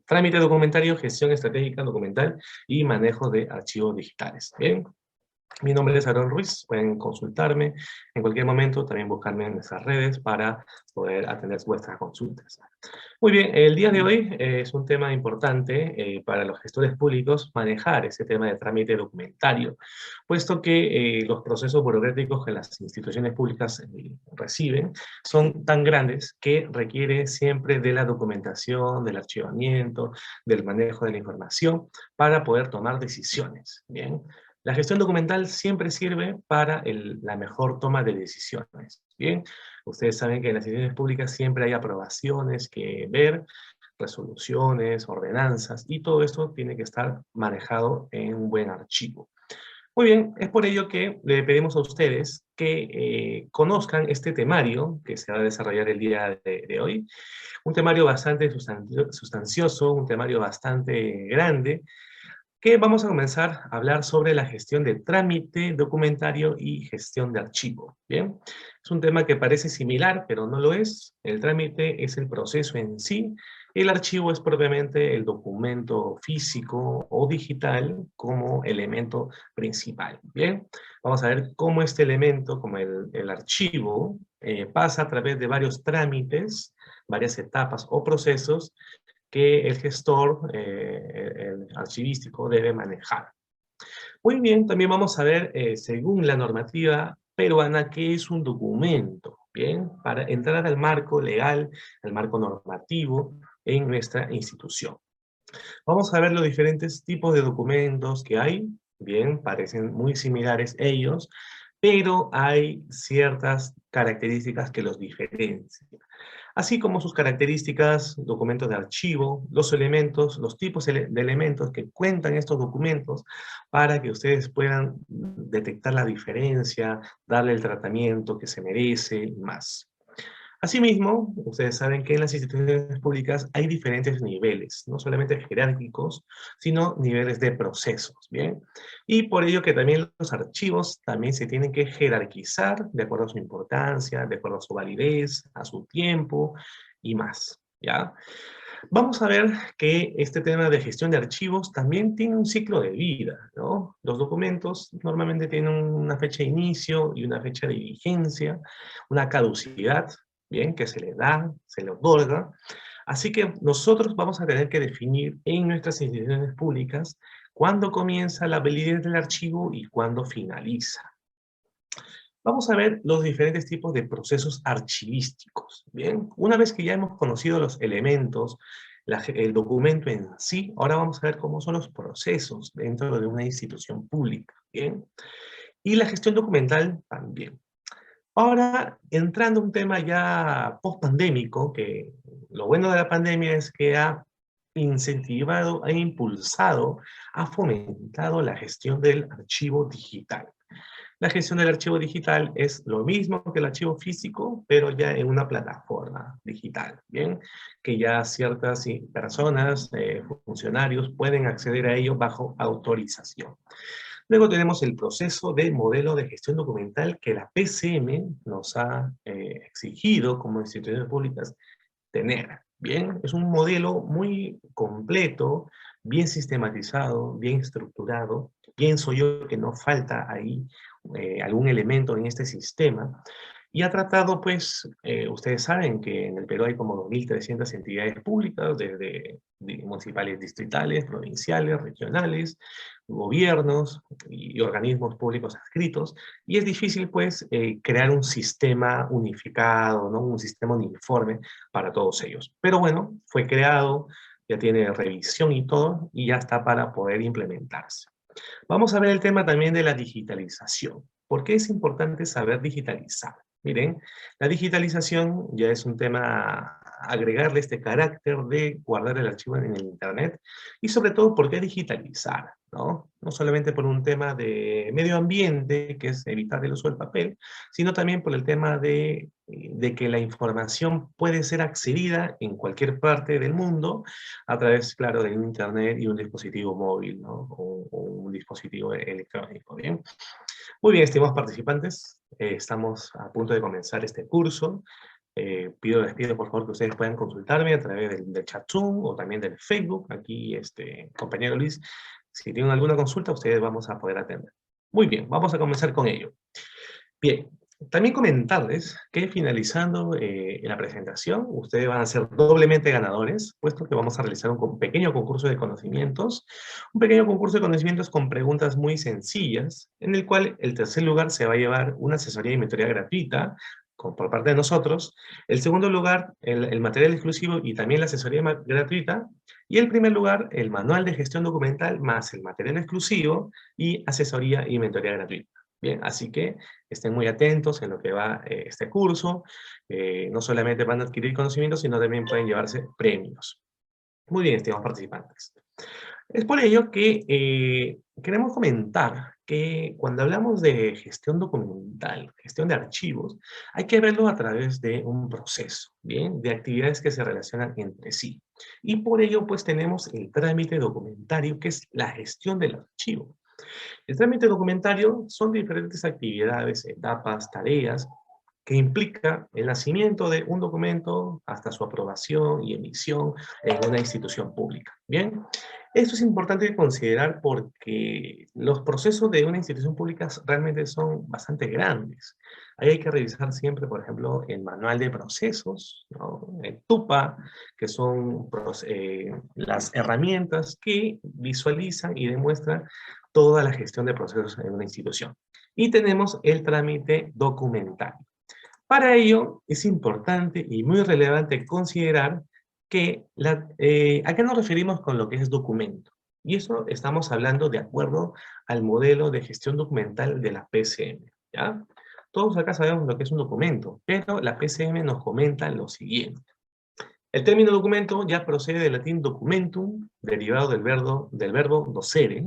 trámite documentario, gestión estratégica documental y manejo de archivos digitales. Bien. Mi nombre es Aaron Ruiz, pueden consultarme en cualquier momento, también buscarme en nuestras redes para poder atender vuestras consultas. Muy bien, el día de hoy es un tema importante para los gestores públicos manejar ese tema de trámite documentario, puesto que los procesos burocráticos que las instituciones públicas reciben son tan grandes que requiere siempre de la documentación, del archivamiento, del manejo de la información para poder tomar decisiones. Bien. La gestión documental siempre sirve para la mejor toma de decisiones. Bien, ustedes saben que en las instituciones públicas siempre hay aprobaciones que ver, resoluciones, ordenanzas, y todo esto tiene que estar manejado en un buen archivo. Muy bien, es por ello que le pedimos a ustedes que conozcan este temario que se va a desarrollar el día de hoy. Un temario bastante sustancioso, un temario bastante grande, que vamos a comenzar a hablar sobre la gestión de trámite, documentario y gestión de archivo. ¿Bien? Es un tema que parece similar, pero no lo es. El trámite es el proceso en sí. El archivo es propiamente el documento físico o digital como elemento principal. ¿Bien? Vamos a ver cómo este elemento, como el archivo, pasa a través de varios trámites, varias etapas o procesos que el gestor, el archivístico, debe manejar. Muy bien, también vamos a ver, según la normativa peruana, qué es un documento, ¿bien? Para entrar al marco legal, al marco normativo en nuestra institución. Vamos a ver los diferentes tipos de documentos que hay, bien, parecen muy similares ellos, pero hay ciertas características que los diferencian. Así como sus características, documentos de archivo, los elementos, los tipos de elementos que cuentan estos documentos para que ustedes puedan detectar la diferencia, darle el tratamiento que se merece y más. Asimismo, ustedes saben que en las instituciones públicas hay diferentes niveles, no solamente jerárquicos, sino niveles de procesos, ¿bien? Y por ello que también los archivos también se tienen que jerarquizar de acuerdo a su importancia, de acuerdo a su validez, a su tiempo y más, ¿ya? Vamos a ver que este tema de gestión de archivos también tiene un ciclo de vida, ¿no? Los documentos normalmente tienen una fecha de inicio y una fecha de vigencia, una caducidad, ¿bien? Que se le da, se le otorga. Así que nosotros vamos a tener que definir en nuestras instituciones públicas cuándo comienza la validez del archivo y cuándo finaliza. Vamos a ver los diferentes tipos de procesos archivísticos, ¿bien? Una vez que ya hemos conocido los elementos, el documento en sí, ahora vamos a ver cómo son los procesos dentro de una institución pública, ¿bien? Y la gestión documental también. Ahora, entrando a un tema ya post-pandémico, que lo bueno de la pandemia es que ha incentivado, ha impulsado, ha fomentado la gestión del archivo digital. La gestión del archivo digital es lo mismo que el archivo físico, pero ya en una plataforma digital, ¿bien? Que ya ciertas personas, funcionarios, pueden acceder a ello bajo autorización. Luego tenemos el proceso de modelo de gestión documental que la PCM nos ha exigido como instituciones públicas tener. Bien, es un modelo muy completo, bien sistematizado, bien estructurado. Pienso yo que no falta ahí algún elemento en este sistema. Y ha tratado, pues, ustedes saben que en el Perú hay como 2.300 entidades públicas, desde municipales, distritales, provinciales, regionales, gobiernos y organismos públicos adscritos, y es difícil, pues, crear un sistema unificado, ¿no? Un sistema uniforme para todos ellos. Pero bueno, fue creado, ya tiene revisión y todo, y ya está para poder implementarse. Vamos a ver el tema también de la digitalización. ¿Por qué es importante saber digitalizar? Miren, la digitalización ya es un tema, agregarle este carácter de guardar el archivo en el Internet, y sobre todo, ¿por qué digitalizar? ¿No? No solamente por un tema de medio ambiente, que es evitar el uso del papel, sino también por el tema de que la información puede ser accedida en cualquier parte del mundo a través, claro, de Internet y un dispositivo móvil, ¿no? O un dispositivo electrónico, ¿bien? Muy bien, estimados participantes, estamos a punto de comenzar este curso. Les pido por favor que ustedes puedan consultarme a través del chat Zoom o también del Facebook. Aquí, compañero Luis, si tienen alguna consulta, ustedes vamos a poder atender. Muy bien, vamos a comenzar con ello. Bien, también comentarles que finalizando la presentación, ustedes van a ser doblemente ganadores, puesto que vamos a realizar un pequeño concurso de conocimientos, con preguntas muy sencillas, en el cual el tercer lugar se va a llevar una asesoría y mentoría gratuita, por parte de nosotros, el segundo lugar, el material exclusivo y también la asesoría gratuita, y el primer lugar, el manual de gestión documental más el material exclusivo y asesoría y mentoría gratuita. Bien, así que estén muy atentos en lo que va este curso. No solamente van a adquirir conocimientos, sino también pueden llevarse premios. Muy bien, estimados participantes. Es por ello que queremos comentar que cuando hablamos de gestión documental, gestión de archivos, hay que verlo a través de un proceso, ¿bien? De actividades que se relacionan entre sí. Y por ello, pues, tenemos el trámite documentario, que es la gestión del archivo. El trámite documentario son diferentes actividades, etapas, tareas que implica el nacimiento de un documento hasta su aprobación y emisión en una institución pública. Bien, esto es importante considerar porque los procesos de una institución pública realmente son bastante grandes. Ahí hay que revisar siempre, por ejemplo, el manual de procesos, ¿no? El TUPA, que son las herramientas que visualizan y demuestran toda la gestión de procesos en una institución. Y tenemos el trámite documental. Para ello, es importante y muy relevante considerar que ¿a qué nos referimos con lo que es documento? Y eso estamos hablando de acuerdo al modelo de gestión documental de la PCM, ¿ya? Todos acá sabemos lo que es un documento, pero la PCM nos comenta lo siguiente. El término documento ya procede del latín documentum, derivado del verbo docere,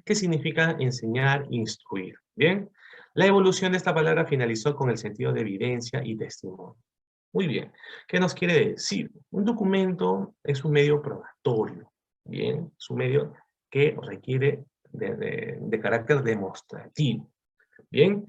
que significa enseñar, instruir. Bien, la evolución de esta palabra finalizó con el sentido de evidencia y testimonio. Muy bien, ¿qué nos quiere decir? Un documento es un medio probatorio, bien, es un medio que requiere de carácter demostrativo, bien,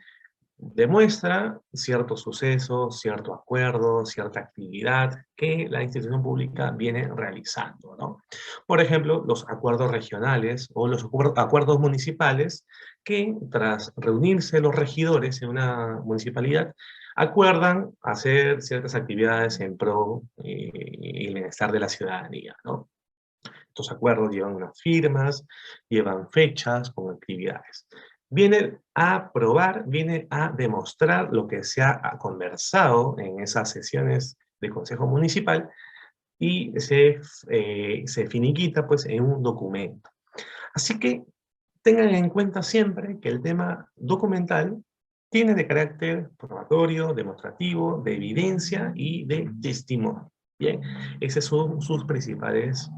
demuestra cierto suceso, cierto acuerdo, cierta actividad que la institución pública viene realizando, ¿no? Por ejemplo, los acuerdos regionales o los acuerdos municipales que tras reunirse los regidores en una municipalidad acuerdan hacer ciertas actividades en pro y el bienestar de la ciudadanía, ¿no? Estos acuerdos llevan unas firmas, llevan fechas con actividades. Viene a probar, viene a demostrar lo que se ha conversado en esas sesiones de Consejo Municipal y se finiquita pues en un documento. Así que tengan en cuenta siempre que el tema documental tiene de carácter probatorio, demostrativo, de evidencia y de testimonio. Bien, esas son sus principales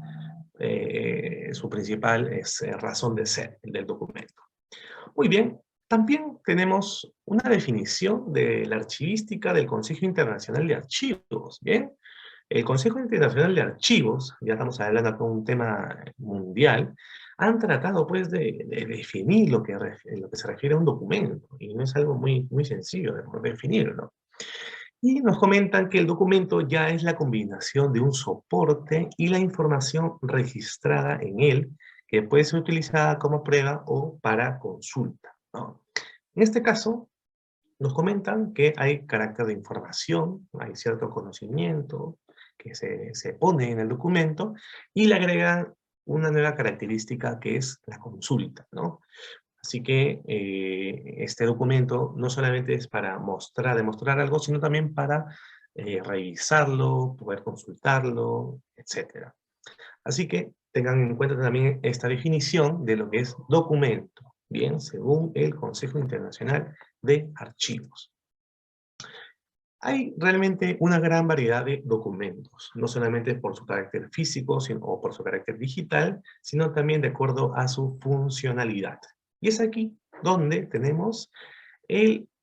su principal razón de ser del documento. Muy bien, también tenemos una definición de la archivística del Consejo Internacional de Archivos. Bien, el Consejo Internacional de Archivos, ya estamos hablando de un tema mundial, han tratado pues de definir lo que se refiere a un documento, y no es algo muy sencillo de definirlo. Y nos comentan que el documento ya es la combinación de un soporte y la información registrada en él, que puede ser utilizada como prueba o para consulta, ¿no? En este caso, nos comentan que hay carácter de información, hay cierto conocimiento que se pone en el documento y le agregan una nueva característica que es la consulta, ¿no? Así que este documento no solamente es para demostrar algo, sino también para revisarlo, poder consultarlo, etc. Así que tengan en cuenta también esta definición de lo que es documento, bien, según el Consejo Internacional de Archivos. Hay realmente una gran variedad de documentos, no solamente por su carácter físico o por su carácter digital, sino también de acuerdo a su funcionalidad. Y es aquí donde tenemos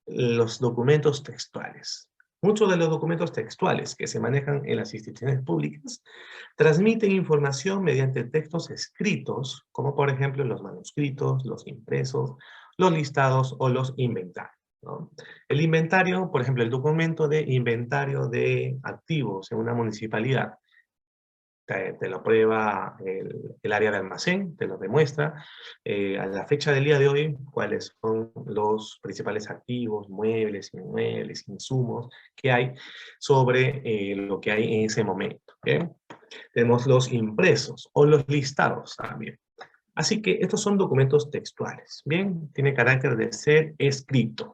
los documentos textuales. Muchos de los documentos textuales que se manejan en las instituciones públicas transmiten información mediante textos escritos, como por ejemplo los manuscritos, los impresos, los listados o los inventarios, ¿no? El inventario, por ejemplo, el documento de inventario de activos en una municipalidad, te lo prueba el área de almacén, te lo demuestra. A la fecha del día de hoy, cuáles son los principales activos, muebles, inmuebles, insumos que hay sobre lo que hay en ese momento. ¿Bien? Tenemos los impresos o los listados también. Así que estos son documentos textuales. Bien, tiene carácter de ser escrito.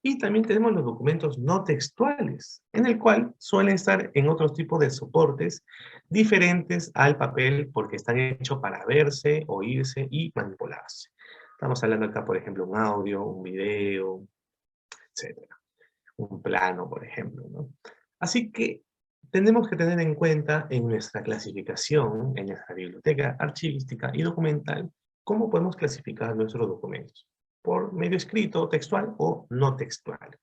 Y también tenemos los documentos no textuales, en el cual suelen estar en otros tipos de soportes diferentes al papel porque están hechos para verse, oírse y manipularse. Estamos hablando acá, por ejemplo, un audio, un video, etcétera. Un plano, por ejemplo, ¿no? Así que tenemos que tener en cuenta en nuestra clasificación, en nuestra biblioteca archivística y documental, cómo podemos clasificar nuestros documentos, por medio escrito, textual o no textual.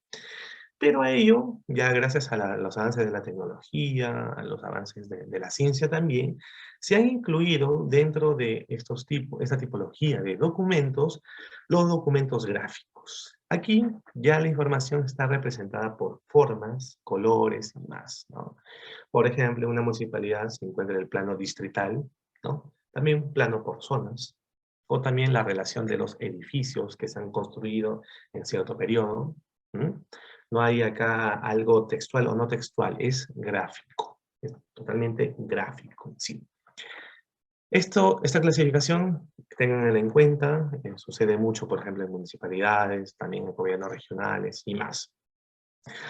Pero a ello, ya gracias a los avances de la tecnología, a los avances de la ciencia también, se han incluido dentro de esta tipología de documentos, los documentos gráficos. Aquí ya la información está representada por formas, colores y más, ¿no? Por ejemplo, una municipalidad se encuentra en el plano distrital, ¿no? También plano por zonas, o también la relación de los edificios que se han construido en cierto periodo. ¿Mm? No hay acá algo textual o no textual, es gráfico, es totalmente gráfico, sí. Esta clasificación, tenganla en cuenta, sucede mucho, por ejemplo, en municipalidades, también en gobiernos regionales y más.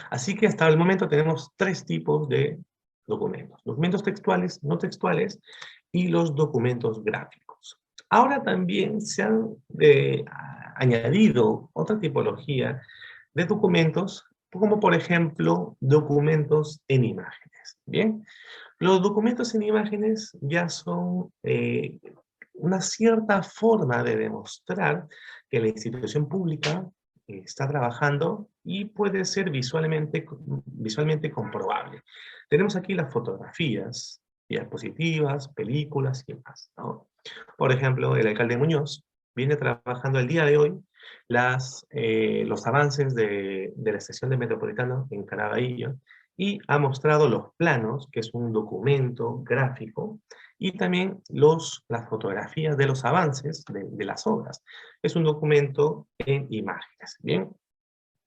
Así que hasta el momento tenemos tres tipos de documentos. Documentos textuales, no textuales y los documentos gráficos. Ahora también se han añadido otra tipología de documentos, como por ejemplo documentos en imágenes. Bien, los documentos en imágenes ya son una cierta forma de demostrar que la institución pública está trabajando y puede ser visualmente comprobable. Tenemos aquí las fotografías, diapositivas, películas y más, ¿no? Por ejemplo, el alcalde Muñoz viene trabajando el día de hoy los avances de la estación de Metropolitano en Caraballo y ha mostrado los planos, que es un documento gráfico, y también las fotografías de los avances de las obras. Es un documento en imágenes, ¿bien?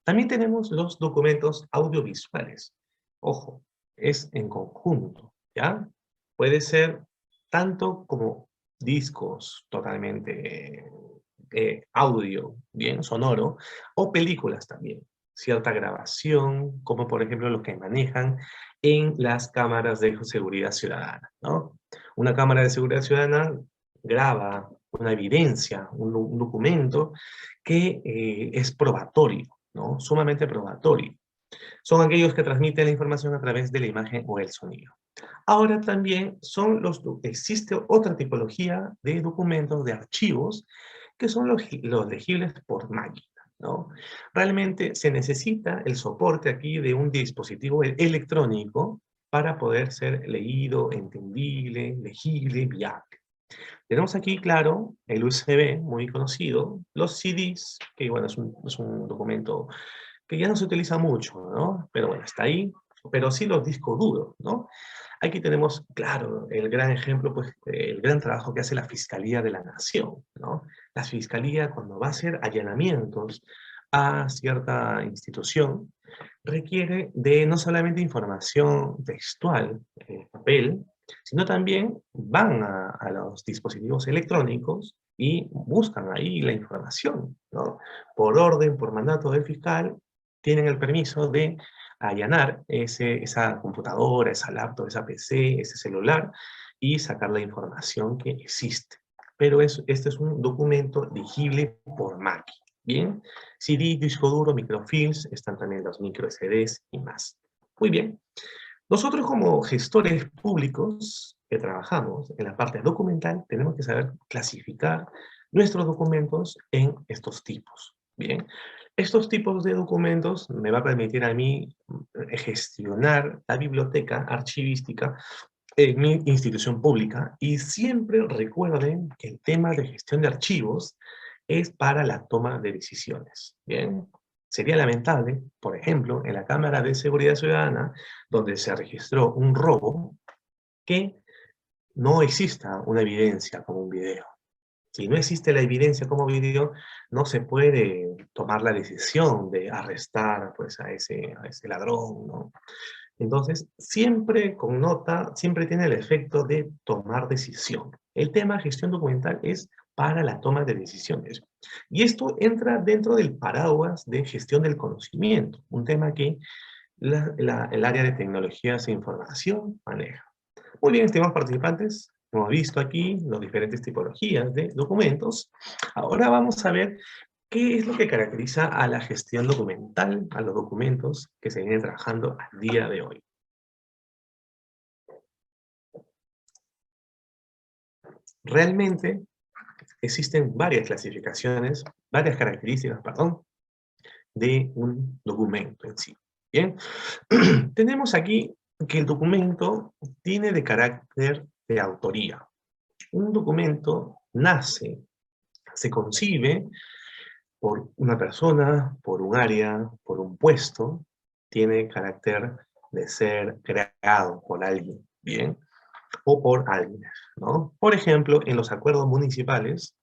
También tenemos los documentos audiovisuales. Ojo, es en conjunto, ¿ya? Puede ser tanto como discos totalmente audio, bien, sonoro, o películas también. Cierta grabación, como por ejemplo lo que manejan en las cámaras de seguridad ciudadana, ¿no? Una cámara de seguridad ciudadana graba una evidencia, un documento que es probatorio, ¿no? Sumamente probatorio. Son aquellos que transmiten la información a través de la imagen o el sonido. Ahora también existe otra tipología de documentos, de archivos, que son los legibles por máquina, ¿no? Realmente se necesita el soporte aquí de un dispositivo electrónico para poder ser leído, entendible, legible, viable. Tenemos aquí, claro, el USB, muy conocido, los CDs, que bueno, es un documento que ya no se utiliza mucho, ¿no? Pero bueno, está ahí, pero sí los discos duros, ¿no? Aquí tenemos, claro, el gran ejemplo, pues, el gran trabajo que hace la Fiscalía de la Nación, ¿no? La Fiscalía, cuando va a hacer allanamientos a cierta institución, requiere de no solamente información textual, en papel, sino también van a los dispositivos electrónicos y buscan ahí la información, ¿no? Por orden, por mandato del fiscal, tienen el permiso de allanar esa computadora, esa laptop, esa PC, ese celular, y sacar la información que existe. Pero este es un documento legible por máquina. Bien, CD, disco duro, microfilms, están también los micro SDs y más. Muy bien. Nosotros como gestores públicos que trabajamos en la parte documental, tenemos que saber clasificar nuestros documentos en estos tipos. Bien, estos tipos de documentos me va a permitir a mí gestionar la biblioteca archivística en mi institución pública, y siempre recuerden que el tema de gestión de archivos es para la toma de decisiones. Bien, Sería lamentable, por ejemplo, en la Cámara de Seguridad Ciudadana, donde se registró un robo, que no exista una evidencia como un video. Si no existe la evidencia como video, no se puede tomar la decisión de arrestar pues, a ese ladrón, ¿no? Entonces, siempre connota, siempre tiene el efecto de tomar decisión. El tema gestión documental es para la toma de decisiones. Y esto entra dentro del paraguas de gestión del conocimiento, un tema que el área de tecnologías e información maneja. Muy bien, estimados participantes, hemos visto aquí las diferentes tipologías de documentos. Ahora vamos a ver qué es lo que caracteriza a la gestión documental, a los documentos que se vienen trabajando al día de hoy. Realmente existen varias clasificaciones, varias características, perdón, de un documento en sí. Bien, tenemos aquí que el documento tiene de carácter de autoría. Un documento nace, se concibe por una persona, por un área, por un puesto, tiene carácter de ser creado por alguien, ¿bien? O por alguien, ¿no? Por ejemplo, en los acuerdos municipales,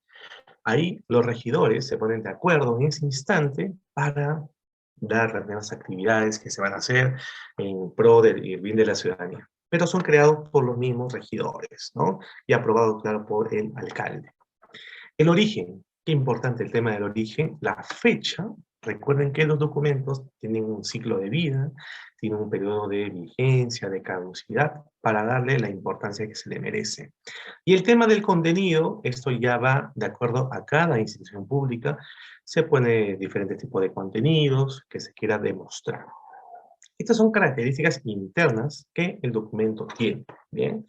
ahí los regidores se ponen de acuerdo en ese instante para dar las nuevas actividades que se van a hacer en pro del bien de la ciudadanía. Pero son creados por los mismos regidores, ¿no? Y aprobados, claro, por el alcalde. El origen, qué importante el tema del origen, la fecha. Recuerden que los documentos tienen un ciclo de vida, tienen un periodo de vigencia, de caducidad, para darle la importancia que se le merece. Y el tema del contenido, esto ya va de acuerdo a cada institución pública, se pone diferentes tipos de contenidos que se quiera demostrar. Estas son características internas que el documento tiene, ¿bien?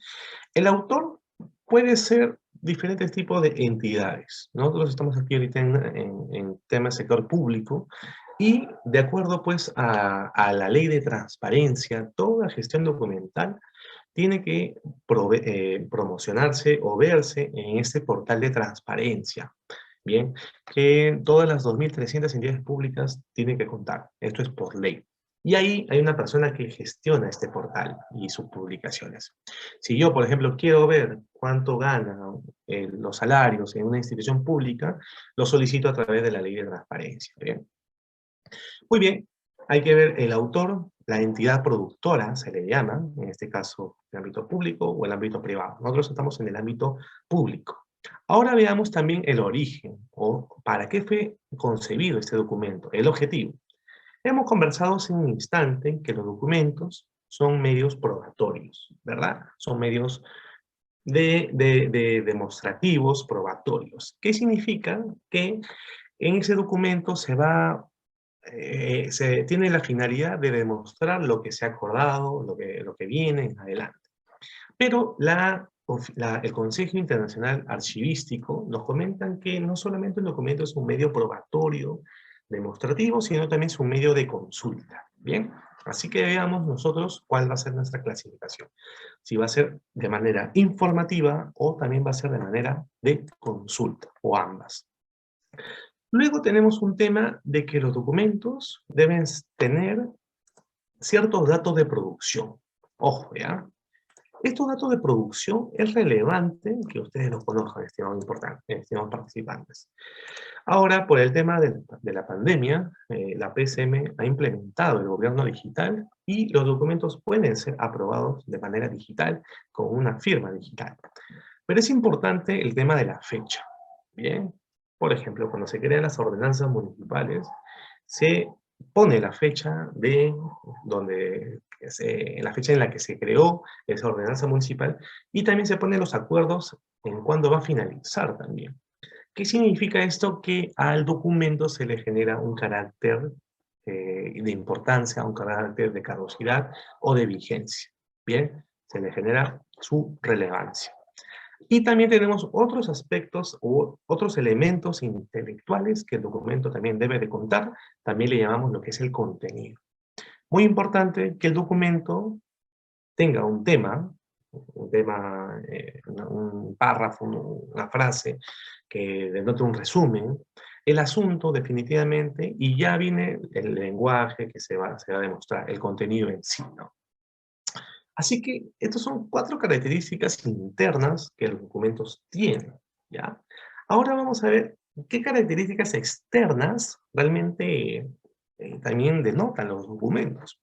El autor puede ser diferentes tipos de entidades. Nosotros estamos aquí ahorita en tema sector público y de acuerdo pues a la ley de transparencia, toda gestión documental tiene que promocionarse o verse en este portal de transparencia. Bien, que todas las 2.300 entidades públicas tienen que contar. Esto es por ley. Y ahí hay una persona que gestiona este portal y sus publicaciones. Si yo, por ejemplo, quiero ver cuánto ganan los salarios en una institución pública, lo solicito a través de la ley de transparencia. ¿Bien? Muy bien, hay que ver el autor, la entidad productora, se le llama, en este caso, el ámbito público o el ámbito privado. Nosotros estamos en el ámbito público. Ahora veamos también el origen, o para qué fue concebido este documento, el objetivo. Hemos conversado hace un instante que los documentos son medios probatorios, ¿verdad? Son medios demostrativos probatorios. ¿Qué significa? Que en ese documento se tiene la finalidad de demostrar lo que se ha acordado, lo que viene en adelante. Pero el Consejo Internacional Archivístico nos comentan que no solamente el documento es un medio probatorio, demostrativo, sino también es un medio de consulta. ¿Bien? Así que veamos nosotros cuál va a ser nuestra clasificación. Si va a ser de manera informativa o también va a ser de manera de consulta, o ambas. Luego tenemos un tema de que los documentos deben tener ciertos datos de producción. Ojo, ¿ya? Estos datos de producción es relevante que ustedes los conozcan, estimados participantes. Ahora, por el tema de la pandemia, la PCM ha implementado el gobierno digital y los documentos pueden ser aprobados de manera digital, con una firma digital. Pero es importante el tema de la fecha. Bien, por ejemplo, cuando se crean las ordenanzas municipales, se pone la fecha la fecha en la que se creó esa ordenanza municipal y también se ponen los acuerdos en cuándo va a finalizar también. ¿Qué significa esto? Que al documento se le genera un carácter de importancia, un carácter de caducidad o de vigencia. Bien, se le genera su relevancia. Y también tenemos otros aspectos o otros elementos intelectuales que el documento también debe de contar. También le llamamos lo que es el contenido. Muy importante que el documento tenga un tema, un párrafo, una frase que denote un resumen, el asunto definitivamente, y ya viene el lenguaje que se va a demostrar, el contenido en sí, ¿no? Así que estas son 4 características internas que los documentos tienen, ¿ya? Ahora vamos a ver qué características externas realmente también denotan los documentos.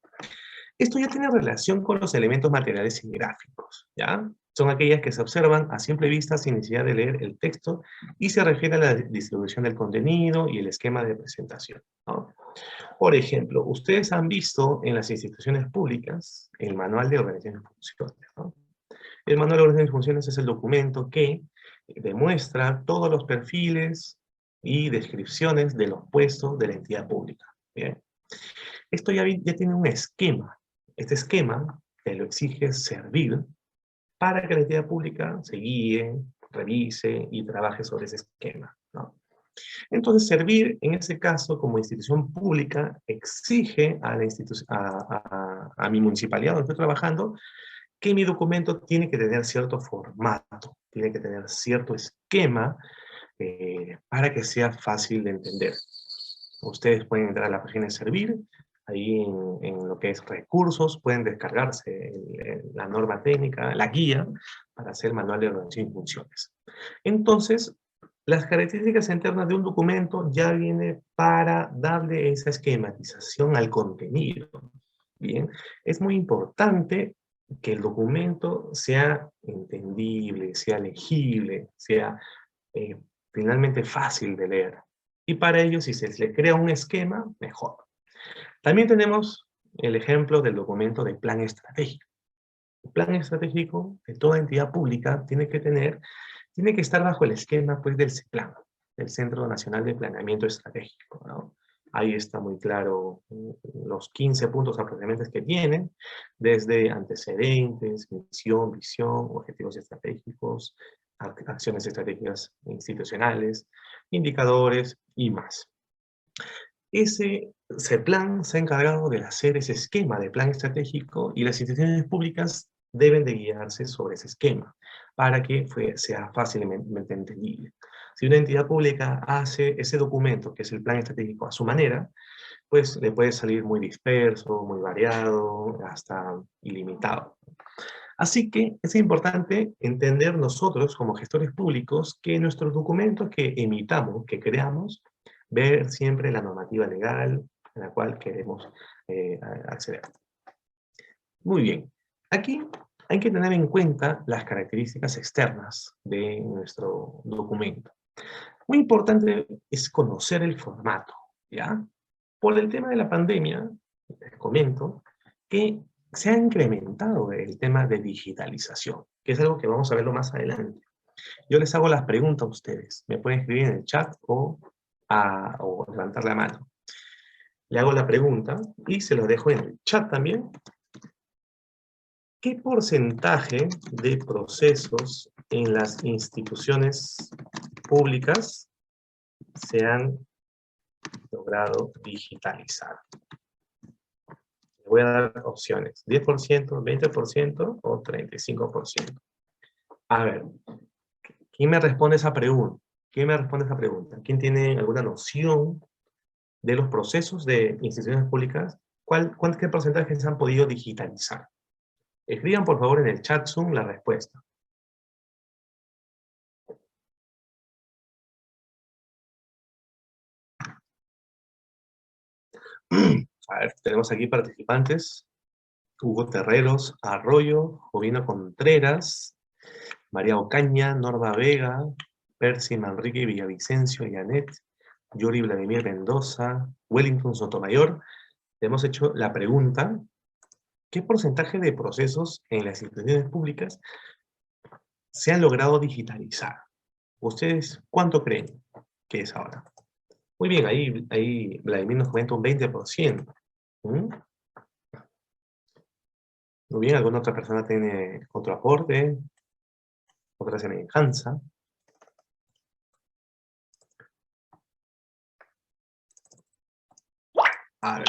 Esto ya tiene relación con los elementos materiales y gráficos, ¿ya? Son aquellas que se observan a simple vista sin necesidad de leer el texto y se refiere a la distribución del contenido y el esquema de presentación, ¿no? Por ejemplo, ustedes han visto en las instituciones públicas el Manual de Organización y Funciones, ¿no? El Manual de Organización y Funciones es el documento que demuestra todos los perfiles y descripciones de los puestos de la entidad pública, ¿bien? Esto ya tiene un esquema. Este esquema te lo exige servir para que la entidad pública se guíe, revise y trabaje sobre ese esquema, ¿no? Entonces, servir, en ese caso, como institución pública, exige a, a mi municipalidad donde estoy trabajando, que mi documento tiene que tener cierto formato, tiene que tener cierto esquema para que sea fácil de entender. Ustedes pueden entrar a la página de Servir, ahí en lo que es recursos, pueden descargarse la norma técnica, la guía, para hacer el manual de organización y funciones. Entonces, las características internas de un documento ya viene para darle esa esquematización al contenido. Bien, es muy importante que el documento sea entendible, sea legible, sea eh, finalmente fácil de leer. Y para ello, si se le crea un esquema, mejor. También tenemos el ejemplo del documento de plan estratégico. El plan estratégico de toda entidad pública tiene que estar bajo el esquema pues, del CEPLAN, del Centro Nacional de Planeamiento Estratégico, ¿no? Ahí está muy claro los 15 puntos aproximadamente que tienen, desde antecedentes, misión, visión, objetivos estratégicos, acciones estratégicas institucionales, indicadores y más. Ese CEPLAN se ha encargado de hacer ese esquema de plan estratégico y las instituciones públicas deben de guiarse sobre ese esquema para que sea fácilmente entendible. Si una entidad pública hace ese documento, que es el plan estratégico, a su manera, pues le puede salir muy disperso, muy variado, hasta ilimitado. Así que es importante entender nosotros como gestores públicos que nuestros documentos que emitamos, que creamos, ver siempre la normativa legal a la cual queremos acceder. Muy bien. Aquí hay que tener en cuenta las características externas de nuestro documento. Muy importante es conocer el formato, ¿ya? Por el tema de la pandemia, les comento que se ha incrementado el tema de digitalización, que es algo que vamos a verlo más adelante. Yo les hago las preguntas a ustedes. Me pueden escribir en el chat o levantar la mano. Le hago la pregunta y se lo dejo en el chat también. ¿Qué porcentaje de procesos en las instituciones públicas se han logrado digitalizar? Le voy a dar opciones. 10%, 20% o 35%. A ver, ¿quién me responde esa pregunta? ¿Quién me responde esa pregunta? ¿Quién tiene alguna noción de los procesos de instituciones públicas? ¿Qué porcentaje se han podido digitalizar? Escriban por favor en el chat Zoom la respuesta. A ver, tenemos aquí participantes. Hugo Terreros, Arroyo, Jovino Contreras, María Ocaña, Norma Vega, Percy Manrique Villavicencio, Janet, Yuri Vladimir Mendoza, Wellington Sotomayor. Le hemos hecho la pregunta, ¿qué porcentaje de procesos en las instituciones públicas se han logrado digitalizar? ¿Ustedes cuánto creen que es ahora? Muy bien, ahí Vladimir nos comenta un 20%. ¿Mm? Muy bien, ¿alguna otra persona tiene otro aporte? Otra semejanza. A ver,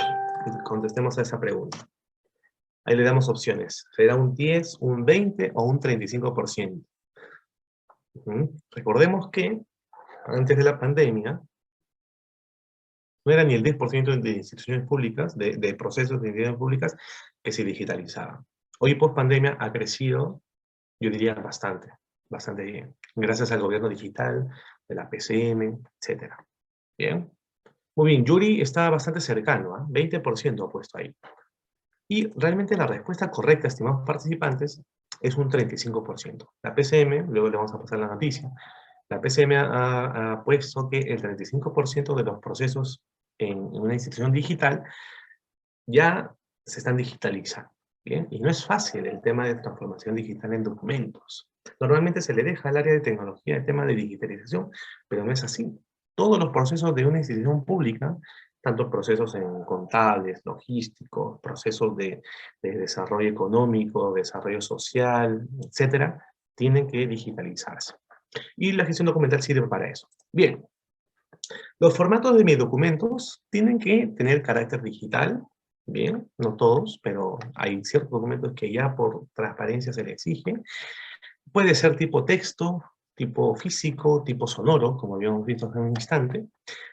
contestemos a esa pregunta. Ahí le damos opciones. ¿Será un 10, un 20 o un 35%? Recordemos que antes de la pandemia, No era ni el 10% de instituciones públicas, de procesos de instituciones públicas que se digitalizaban. Hoy, post pandemia, ha crecido, yo diría, bastante, bastante bien. Gracias al gobierno digital, de la PCM, etc. Bien. Muy bien, Yuri está bastante cercano, ¿eh? 20% ha puesto ahí. Y realmente la respuesta correcta, estimados participantes, es un 35%. La PCM, luego le vamos a pasar la noticia, la PCM ha puesto que el 35% de los procesos en una institución digital ya se están digitalizando. ¿Bien? Y no es fácil el tema de transformación digital en documentos. Normalmente se le deja al área de tecnología el tema de digitalización, pero no es así. Todos los procesos de una institución pública, tanto procesos en contables, logísticos, procesos de desarrollo económico, desarrollo social, etcétera, tienen que digitalizarse. Y la gestión documental sirve para eso. Bien, los formatos de mis documentos tienen que tener carácter digital, bien, no todos, pero hay ciertos documentos que ya por transparencia se le exige. Puede ser tipo texto, tipo físico, tipo sonoro, como habíamos visto hace un instante.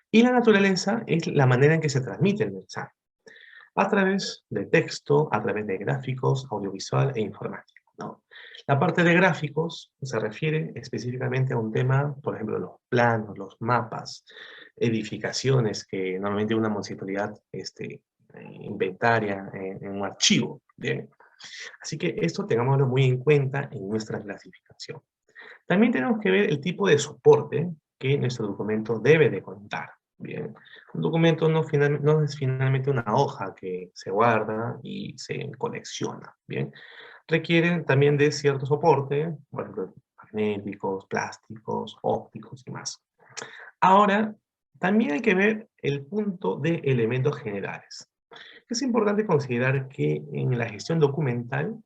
Y la naturaleza es la manera en que se transmite el mensaje, a través de texto, a través de gráficos, audiovisual e informático, ¿no? La parte de gráficos se refiere específicamente a un tema, por ejemplo, los planos, los mapas, edificaciones que normalmente una municipalidad inventaria en un archivo, ¿bien? Así que esto tengámoslo muy en cuenta en nuestra clasificación. También tenemos que ver el tipo de soporte que nuestro documento debe de contar. Bien, un documento no es finalmente una hoja que se guarda y se colecciona. Bien, requieren también de cierto soporte, por ejemplo, magnéticos, plásticos, ópticos y más. Ahora, también hay que ver el punto de elementos generales. Es importante considerar que en la gestión documental,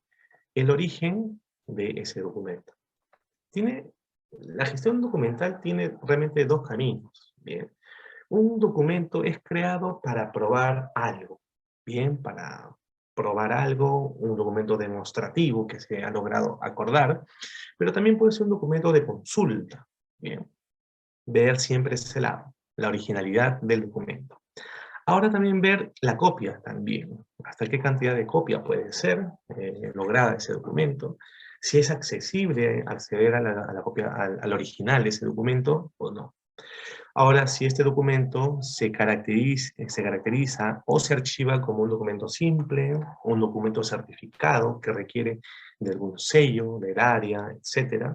el origen de ese documento. La gestión documental tiene realmente dos caminos. Bien. Un documento es creado para probar algo. Bien, para probar algo, un documento demostrativo que se ha logrado acordar, pero también puede ser un documento de consulta. Bien, ver siempre ese lado, la originalidad del documento. Ahora también ver la copia también, hasta qué cantidad de copia puede ser lograda ese documento, si es accesible acceder a la copia, al original de ese documento o no. Ahora, si este documento se caracteriza o se archiva como un documento simple, un documento certificado que requiere de algún sello, del área, etc.,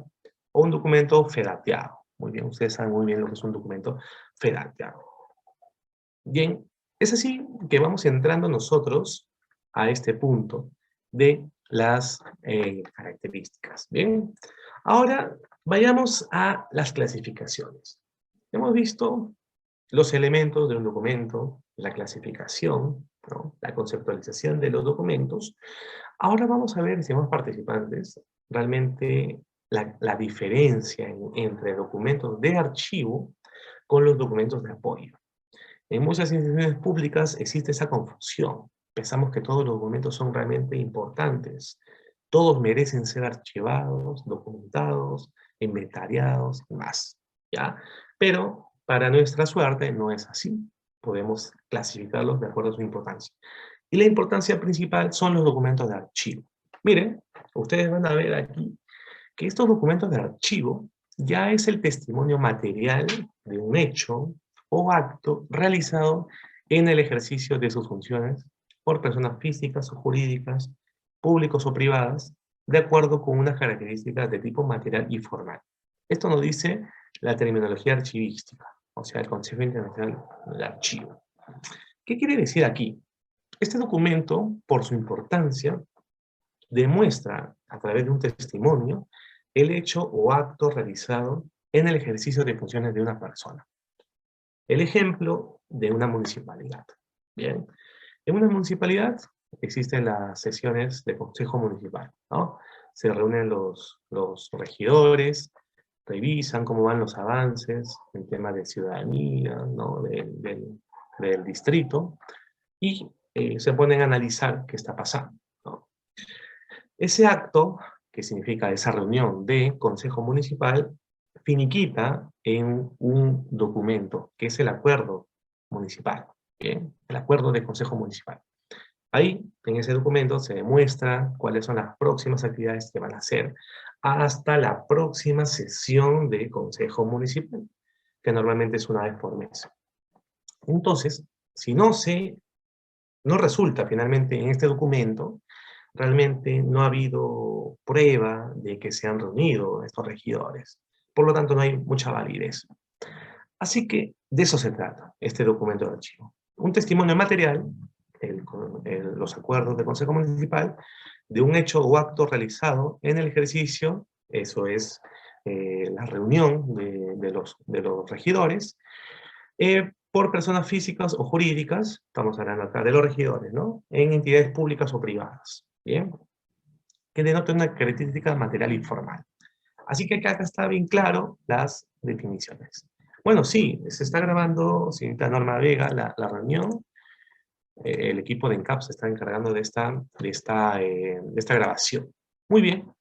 o un documento fedateado. Muy bien, ustedes saben muy bien lo que es un documento fedateado. Bien, es así que vamos entrando nosotros a este punto de las características. Bien, ahora vayamos a las clasificaciones. Hemos visto los elementos de un documento, la clasificación, ¿no? La conceptualización de los documentos. Ahora vamos a ver, estimados participantes, realmente la diferencia entre documentos de archivo con los documentos de apoyo. En muchas instituciones públicas existe esa confusión. Pensamos que todos los documentos son realmente importantes. Todos merecen ser archivados, documentados, inventariados y más, ¿ya? Pero, para nuestra suerte, no es así. Podemos clasificarlos de acuerdo a su importancia. Y la importancia principal son los documentos de archivo. Miren, ustedes van a ver aquí que estos documentos de archivo ya es el testimonio material de un hecho o acto realizado en el ejercicio de sus funciones por personas físicas o jurídicas, públicos o privadas, de acuerdo con unas características de tipo material y formal. Esto nos dice la terminología archivística, o sea, el Consejo Internacional del Archivo. ¿Qué quiere decir aquí? Este documento, por su importancia, demuestra a través de un testimonio el hecho o acto realizado en el ejercicio de funciones de una persona. El ejemplo de una municipalidad. Bien, en una municipalidad existen las sesiones de consejo municipal, ¿no? Se reúnen los regidores, revisan cómo van los avances en temas de ciudadanía, ¿no? del distrito, y se ponen a analizar qué está pasando, ¿no? Ese acto, que significa esa reunión de consejo municipal, finiquita en un documento, que es el acuerdo municipal, ¿bien? El acuerdo de consejo municipal. Ahí, en ese documento, se demuestra cuáles son las próximas actividades que van a hacer hasta la próxima sesión de consejo municipal, que normalmente es una vez por mes. Entonces, si no resulta finalmente en este documento, realmente no ha habido prueba de que se han reunido estos regidores. Por lo tanto, no hay mucha validez. Así que de eso se trata, este documento de archivo. Un testimonio material, los acuerdos del Consejo Municipal, de un hecho o acto realizado en el ejercicio, eso es la reunión de los regidores, por personas físicas o jurídicas, estamos hablando acá de los regidores, ¿no? En entidades públicas o privadas, ¿bien? Que denotan una característica material informal. Así que acá está bien claro las definiciones. Bueno, sí, se está grabando, señorita Norma Vega, la reunión. El equipo de ENCAP se está encargando de esta grabación. Muy bien,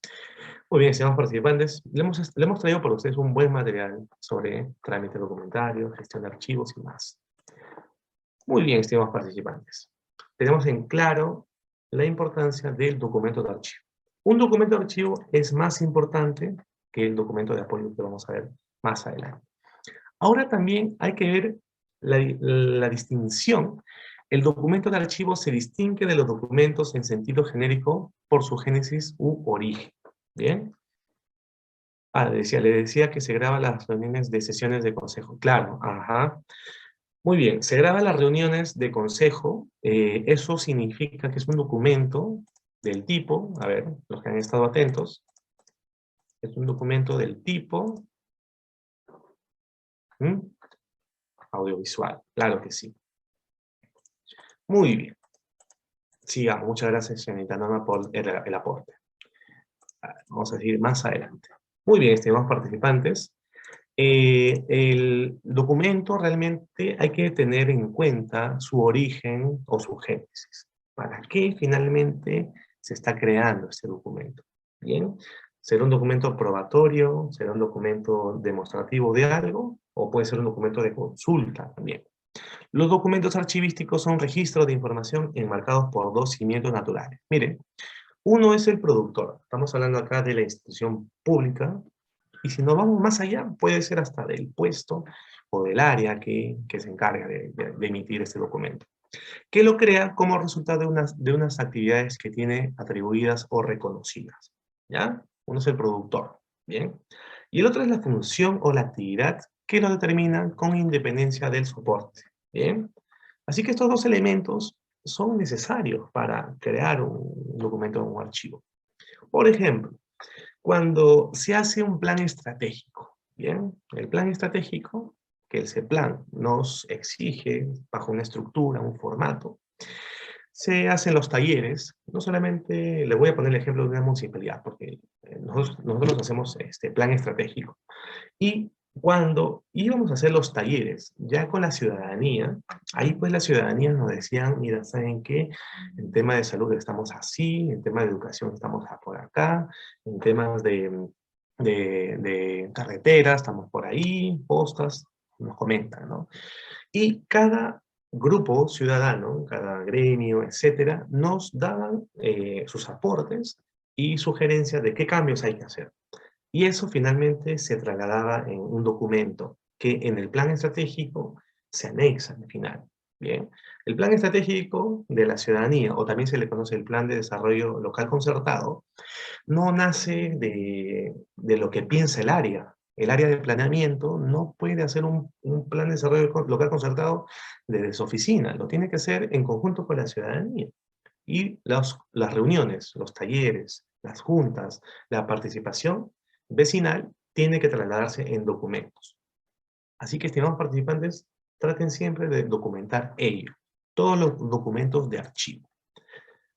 estimados participantes. Le hemos traído para ustedes un buen material sobre trámite documentario, gestión de archivos y más. Muy bien, estimados participantes. Tenemos en claro la importancia del documento de archivo. Un documento de archivo es más importante que el documento de apoyo que vamos a ver más adelante. Ahora también hay que ver la distinción. El documento de archivo se distingue de los documentos en sentido genérico por su génesis u origen. ¿Bien? Le decía que se graban las reuniones de sesiones de consejo. Claro, ajá. Muy bien, se graban las reuniones de consejo. Eso significa que es un documento del tipo, a ver, los que han estado atentos, es un documento del tipo audiovisual, claro que sí. Muy bien. Sigamos, muchas gracias, señorita Norma, por el aporte. Vamos a seguir más adelante. Muy bien, estimados participantes. El documento realmente hay que tener en cuenta su origen o su génesis. ¿Para qué finalmente se está creando este documento? ¿Bien? ¿Será un documento probatorio? ¿Será un documento demostrativo de algo? ¿O puede ser un documento de consulta también? Los documentos archivísticos son registros de información enmarcados por dos cimientos naturales. Miren, uno es el productor. Estamos hablando acá de la institución pública. Y si nos vamos más allá, puede ser hasta del puesto o del área que se encarga de emitir este documento, que lo crea como resultado de unas actividades que tiene atribuidas o reconocidas. ¿Ya? Uno es el productor. ¿Bien? Y el otro es la función o la actividad que lo determina con independencia del soporte. ¿Bien? Así que estos dos elementos son necesarios para crear un documento o un archivo. Por ejemplo, cuando se hace un plan estratégico, ¿bien? El plan estratégico, que ese plan nos exige bajo una estructura, un formato, se hacen los talleres. No solamente, le voy a poner el ejemplo de una municipalidad, porque nosotros hacemos este plan estratégico. Y cuando íbamos a hacer los talleres, ya con la ciudadanía, ahí pues la ciudadanía nos decían, mira, ¿saben qué? En tema de salud estamos así, en tema de educación estamos por acá, en temas de carreteras estamos por ahí, postas, nos comentan, ¿no? Y cada grupo ciudadano, cada gremio, etcétera, nos daban sus aportes y sugerencias de qué cambios hay que hacer. Y eso finalmente se trasladaba en un documento que en el plan estratégico se anexa al final. Bien, el plan estratégico de la ciudadanía, o también se le conoce el plan de desarrollo local concertado, no nace de lo que piensa el área. El área de planeamiento no puede hacer un plan de desarrollo local concertado desde su oficina, lo tiene que hacer en conjunto con la ciudadanía. Y las reuniones, los talleres, las juntas, la participación vecinal tiene que trasladarse en documentos. Así que, estimados participantes, traten siempre de documentar ello, todos los documentos de archivo.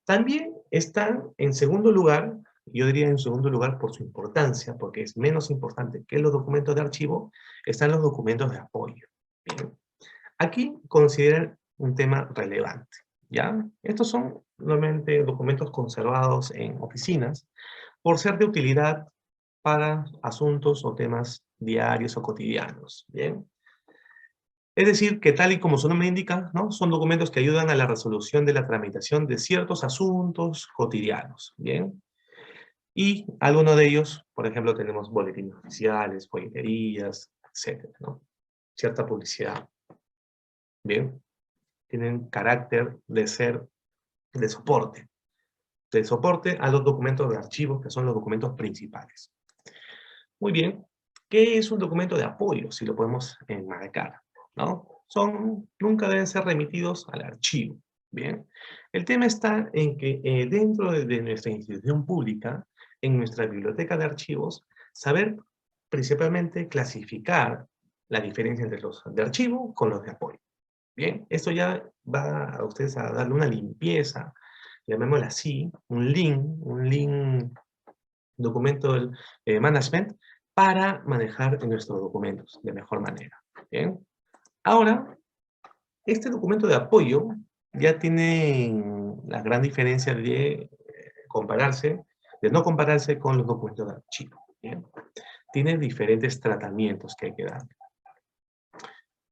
También están en segundo lugar, yo diría en segundo lugar por su importancia, porque es menos importante que los documentos de archivo, están los documentos de apoyo. Bien. Aquí consideren un tema relevante, ¿ya? Estos son normalmente documentos conservados en oficinas por ser de utilidad para asuntos o temas diarios o cotidianos, ¿bien? Es decir, que tal y como su nombre indica, ¿no? Son documentos que ayudan a la resolución de la tramitación de ciertos asuntos cotidianos, ¿bien? Y algunos de ellos, por ejemplo, tenemos boletines oficiales, folleterías, etcétera, ¿no? Cierta publicidad, ¿bien? Tienen carácter de ser de soporte a los documentos de archivo, que son los documentos principales. Muy bien, ¿qué es un documento de apoyo? Si lo podemos enmarcar, ¿no? Nunca deben ser remitidos al archivo, ¿bien? El tema está en que dentro de nuestra institución pública, en nuestra biblioteca de archivos, saber principalmente clasificar la diferencia entre los de archivo con los de apoyo. Bien, esto ya va a ustedes a darle una limpieza, llamémosla así, un link documento management para manejar nuestros documentos de mejor manera. Bien, ahora, este documento de apoyo ya tiene la gran diferencia de compararse, de no compararse con los documentos de archivo. Bien, tiene diferentes tratamientos que hay que dar.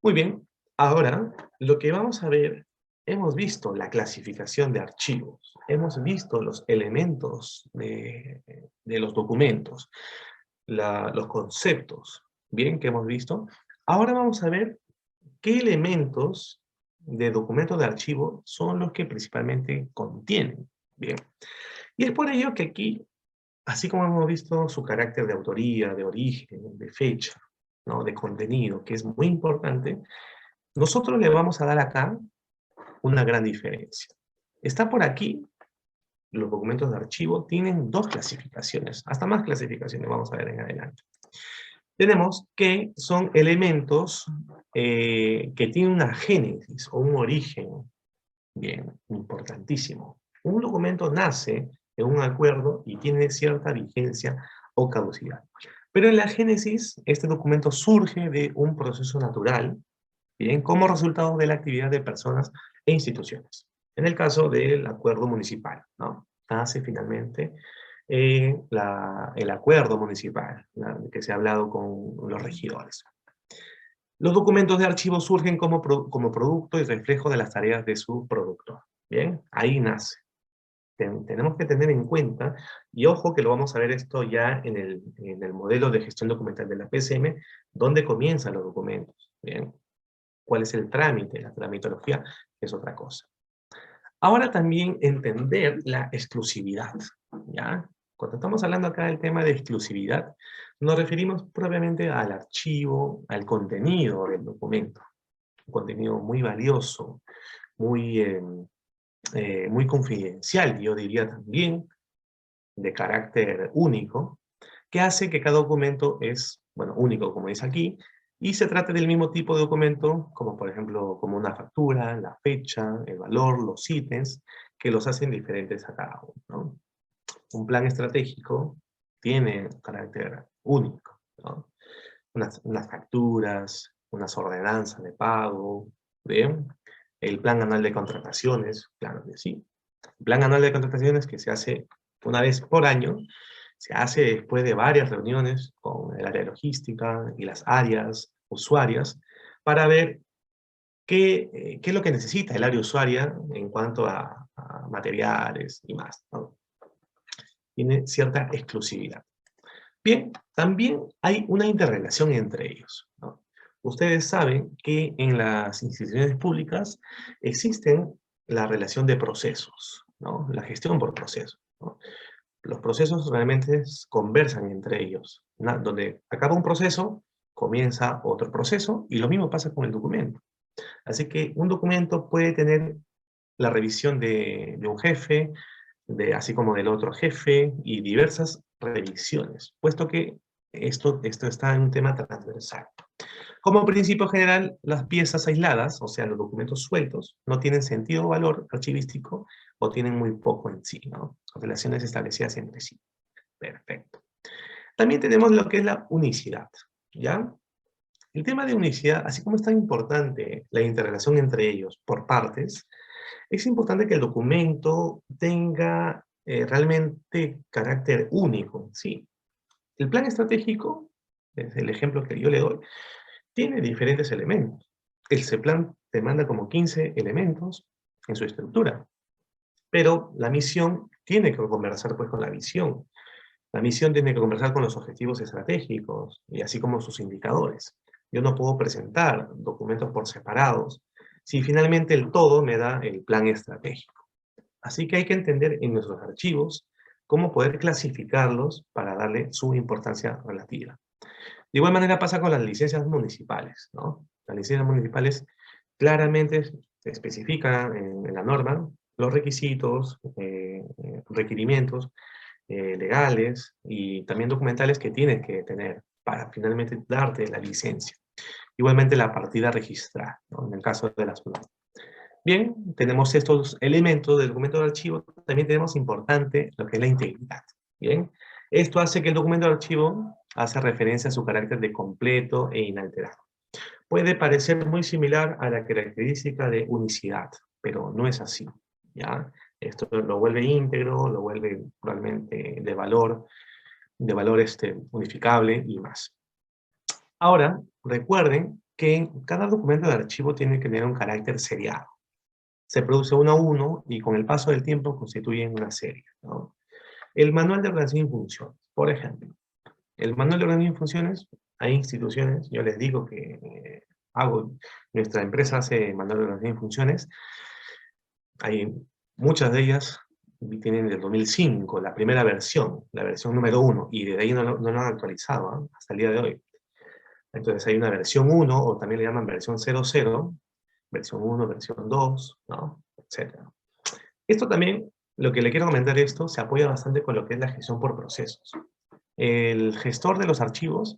Muy bien, ahora lo que vamos a ver, hemos visto la clasificación de archivos, hemos visto los elementos de los documentos, los conceptos, bien, que hemos visto. Ahora vamos a ver qué elementos de documento de archivo son los que principalmente contienen, bien. Y es por ello que aquí, así como hemos visto su carácter de autoría, de origen, de fecha, ¿no? De contenido, que es muy importante, nosotros le vamos a dar acá una gran diferencia. Está por aquí, los documentos de archivo tienen dos clasificaciones, hasta más clasificaciones vamos a ver en adelante. Tenemos que son elementos que tienen una génesis o un origen, bien, importantísimo. Un documento nace en un acuerdo y tiene cierta vigencia o caducidad. Pero en la génesis, este documento surge de un proceso natural, bien, como resultado de la actividad de personas e instituciones. En el caso del acuerdo municipal, ¿no? Nace finalmente el acuerdo municipal, que se ha hablado con los regidores. Los documentos de archivo surgen como producto y reflejo de las tareas de su productor. Bien, ahí nace. Tenemos que tener en cuenta, y ojo que lo vamos a ver esto ya en el modelo de gestión documental de la PCM, dónde comienzan los documentos. Bien, cuál es el trámite, la tramitología es otra cosa. Ahora también entender la exclusividad, ¿ya? Cuando estamos hablando acá del tema de exclusividad, nos referimos propiamente al archivo, al contenido del documento. Un contenido muy valioso, muy, muy confidencial, yo diría también, de carácter único, que hace que cada documento es, bueno, único, como dice aquí, y se trata del mismo tipo de documento, como por ejemplo, como una factura, la fecha, el valor, los ítems, que los hacen diferentes a cada uno, ¿no? Un plan estratégico tiene un carácter único, ¿no? Unas facturas, unas ordenanzas de pago, ¿bien? El plan anual de contrataciones, claro que sí. El plan anual de contrataciones que se hace una vez por año, se hace después de varias reuniones con el área de logística y las áreas usuarias para ver qué es lo que necesita el área usuaria en cuanto a materiales y más, ¿no? Tiene cierta exclusividad. Bien, también hay una interrelación entre ellos, ¿no? Ustedes saben que en las instituciones públicas existen la relación de procesos, ¿no? La gestión por procesos, ¿no? Los procesos realmente conversan entre ellos. Donde acaba un proceso, comienza otro proceso, y lo mismo pasa con el documento. Así que un documento puede tener la revisión de un jefe, así como del otro jefe, y diversas revisiones, puesto que esto está en un tema transversal. Como principio general, las piezas aisladas, o sea, los documentos sueltos, no tienen sentido o valor archivístico o tienen muy poco en sí, ¿no? Relaciones establecidas entre sí. Perfecto. También tenemos lo que es la unicidad, ¿ya? El tema de unicidad, así como es tan importante la interrelación entre ellos por partes, es importante que el documento tenga realmente carácter único, ¿sí? El plan estratégico, es el ejemplo que yo le doy, tiene diferentes elementos. el CPLAN te manda como 15 elementos en su estructura, pero la misión tiene que conversar pues con la visión. La misión tiene que conversar con los objetivos estratégicos, y así como sus indicadores. Yo no puedo presentar documentos por separados si finalmente el todo me da el plan estratégico. Así que hay que entender en nuestros archivos cómo poder clasificarlos para darle su importancia relativa. De igual manera pasa con las licencias municipales, ¿no? Las licencias municipales claramente se especifican en la norma los requisitos, requerimientos legales y también documentales que tienes que tener para finalmente darte la licencia. Igualmente la partida registrada, ¿no? En el caso de las plantas. Bien, tenemos estos elementos del documento de archivo, también tenemos importante lo que es la integridad. Bien, esto hace que el documento de archivo hace referencia a su carácter de completo e inalterado. Puede parecer muy similar a la característica de unicidad, pero no es así, ¿ya? Esto lo vuelve íntegro, lo vuelve realmente de valor unificable y más. Ahora, recuerden que cada documento de archivo tiene que tener un carácter seriado. Se produce uno a uno y con el paso del tiempo constituyen una serie, ¿no? El manual de organización y funciones, por ejemplo. El manual de organización y funciones, hay instituciones, yo les digo que nuestra empresa hace manual de organización y funciones, hay muchas de ellas tienen del 2005, la primera versión, la versión número 1, y desde ahí no lo han actualizado, ¿eh? Hasta el día de hoy. Entonces hay una versión 1, o también le llaman versión 00, versión 1, versión 2, ¿no? Etcétera. Esto también, lo que le quiero comentar esto, se apoya bastante con lo que es la gestión por procesos. El gestor de los archivos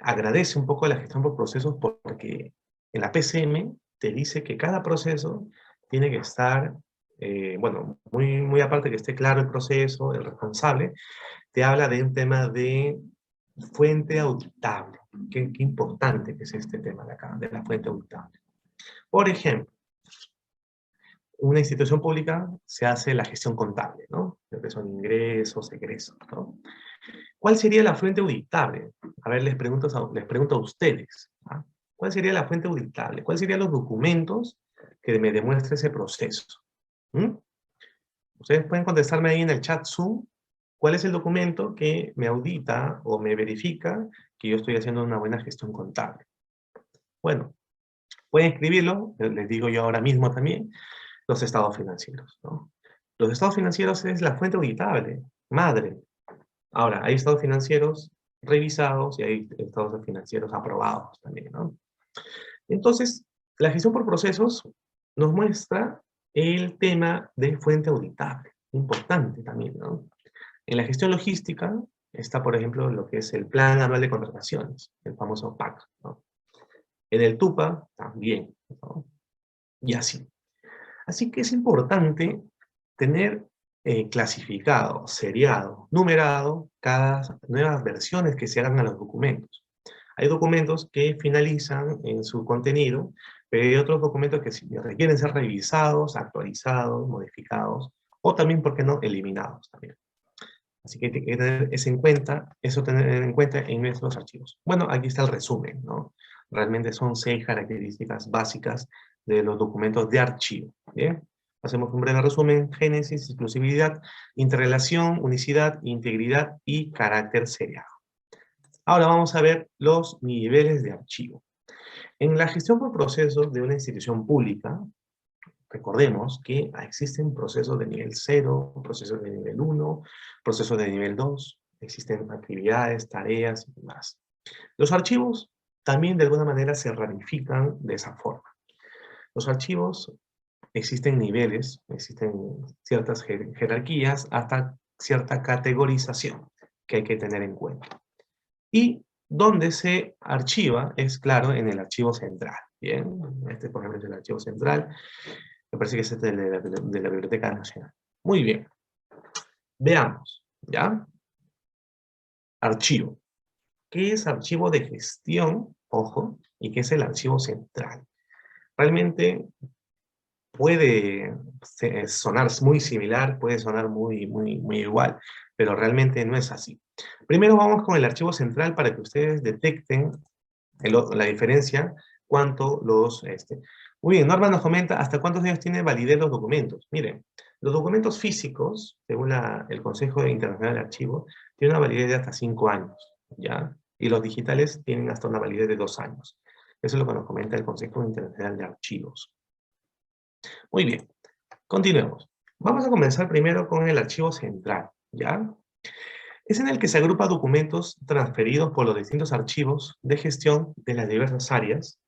agradece un poco la gestión por procesos porque en la PCM te dice que cada proceso tiene que estar, bueno, muy aparte que esté claro el proceso, el responsable, te habla de un tema de fuente auditable. Qué importante que es este tema de acá, de la fuente auditable. Por ejemplo, una institución pública se hace la gestión contable, ¿no? Lo que son ingresos, egresos, ¿no? ¿Cuál sería la fuente auditable? A ver, les pregunto a ustedes, ¿ah? ¿Cuál sería la fuente auditable? ¿Cuáles serían los documentos que me demuestren ese proceso? ¿Mm? Ustedes pueden contestarme ahí en el chat Zoom, ¿cuál es el documento que me audita o me verifica que yo estoy haciendo una buena gestión contable? Bueno, pueden escribirlo, les digo yo ahora mismo también, los estados financieros, ¿no? Los estados financieros es la fuente auditable, madre. Ahora, hay estados financieros revisados y hay estados financieros aprobados también, ¿no? Entonces, la gestión por procesos nos muestra el tema de fuente auditable, importante también, ¿no? En la gestión logística está, por ejemplo, lo que es el Plan Anual de Contrataciones, el famoso PAC, ¿no? En el TUPA también, ¿no? Y así. Así que es importante tener clasificado, seriado, numerado cada nuevas versiones que se hagan a los documentos. Hay documentos que finalizan en su contenido, pero hay otros documentos que requieren ser revisados, actualizados, modificados, o también, ¿por qué no?, eliminados también. Así que hay que tener eso tener en cuenta en nuestros archivos. Bueno, aquí está el resumen, ¿no? Realmente son 6 características básicas de los documentos de archivo, ¿bien? Hacemos un breve resumen: génesis, exclusividad, interrelación, unicidad, integridad y carácter seriado. Ahora vamos a ver los niveles de archivo. En la gestión por procesos de una institución pública, recordemos que existen procesos de nivel 0, procesos de nivel 1, procesos de nivel 2, existen actividades, tareas y más. Los archivos también de alguna manera se ramifican de esa forma. Los archivos existen niveles, existen ciertas jerarquías, hasta cierta categorización que hay que tener en cuenta. Y donde se archiva es, claro, en el archivo central. Bien, este por ejemplo es el archivo central, me parece que es este de la Biblioteca Nacional. Muy bien, veamos, ¿ya? Archivo. ¿Qué es archivo de gestión? Ojo, y qué es el archivo central. Realmente puede sonar muy similar, puede sonar muy igual, pero realmente no es así. Primero vamos con el archivo central para que ustedes detecten la diferencia cuánto los... Muy bien, Norma nos comenta hasta cuántos años tiene validez los documentos. Miren, los documentos físicos, según el Consejo Internacional de Archivos, tienen una validez de hasta 5 años, ¿ya? Y los digitales tienen hasta una validez de 2 años. Eso es lo que nos comenta el Consejo Internacional de Archivos. Muy bien, continuemos. Vamos a comenzar primero con el archivo central, ¿ya? Es en el que se agrupan documentos transferidos por los distintos archivos de gestión de las diversas áreas,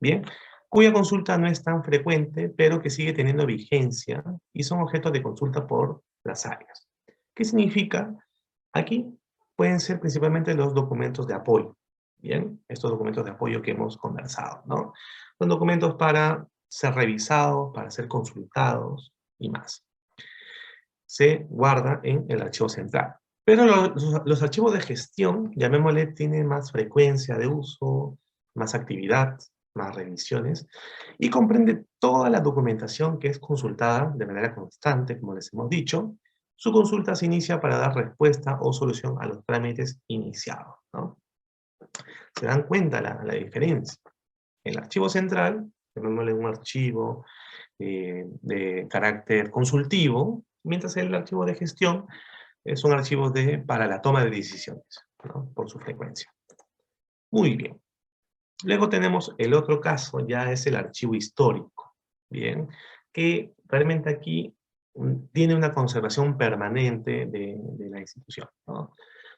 ¿bien? Cuya consulta no es tan frecuente, pero que sigue teniendo vigencia y son objeto de consulta por las áreas. ¿Qué significa? Aquí pueden ser principalmente los documentos de apoyo, ¿bien? Estos documentos de apoyo que hemos conversado, ¿no? Son documentos para ser revisados, para ser consultados y más. Se guarda en el archivo central. Pero los archivos de gestión, llamémosle, tienen más frecuencia de uso, más actividad, más revisiones, y comprende toda la documentación que es consultada de manera constante, como les hemos dicho. Su consulta se inicia para dar respuesta o solución a los trámites iniciados, ¿no? ¿Se dan cuenta la diferencia? El archivo central, llamémosle un archivo de carácter consultivo, mientras el archivo de gestión son archivos para la toma de decisiones, ¿no? Por su frecuencia. Muy bien. Luego tenemos el otro caso, ya es el archivo histórico, ¿bien? Que realmente aquí tiene una conservación permanente de la institución, ¿no?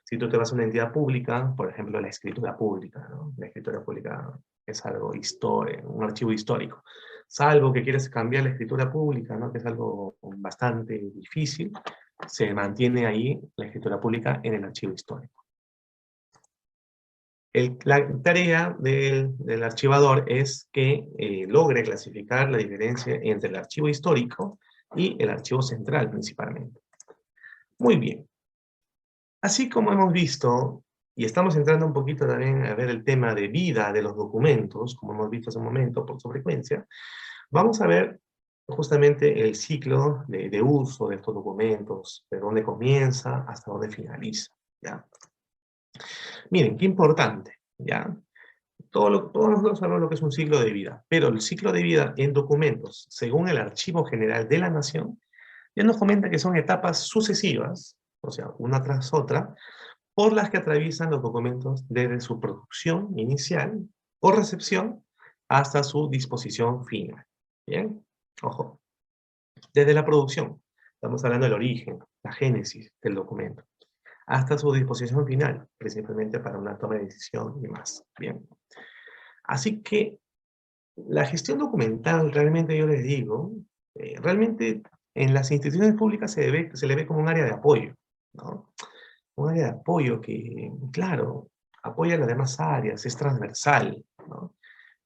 Si tú te vas a una entidad pública, por ejemplo, la escritura pública, ¿no? La escritura pública es algo histórico, un archivo histórico. Salvo que quieres cambiar la escritura pública, ¿no? Que es algo bastante difícil, se mantiene ahí la escritura pública en el archivo histórico. La tarea del archivador es que logre clasificar la diferencia entre el archivo histórico y el archivo central principalmente. Muy bien. Así como hemos visto, y estamos entrando un poquito también a ver el tema de vida de los documentos, como hemos visto hace un momento por su frecuencia, vamos a ver justamente el ciclo de uso de estos documentos, de dónde comienza hasta dónde finaliza, ¿ya? Miren, qué importante, ¿ya? Todos nosotros sabemos lo que es un ciclo de vida, pero el ciclo de vida en documentos, según el Archivo General de la Nación, ya nos comenta que son etapas sucesivas, o sea, una tras otra, por las que atraviesan los documentos desde su producción inicial o recepción hasta su disposición final. ¿Bien? Ojo. Desde la producción, estamos hablando del origen, la génesis del documento, hasta su disposición final, principalmente para una toma de decisión y más. Bien. Así que la gestión documental, realmente yo les digo, realmente en las instituciones públicas se le ve como un área de apoyo, ¿no? Un área de apoyo que, claro, apoya a las demás áreas, es transversal, ¿no?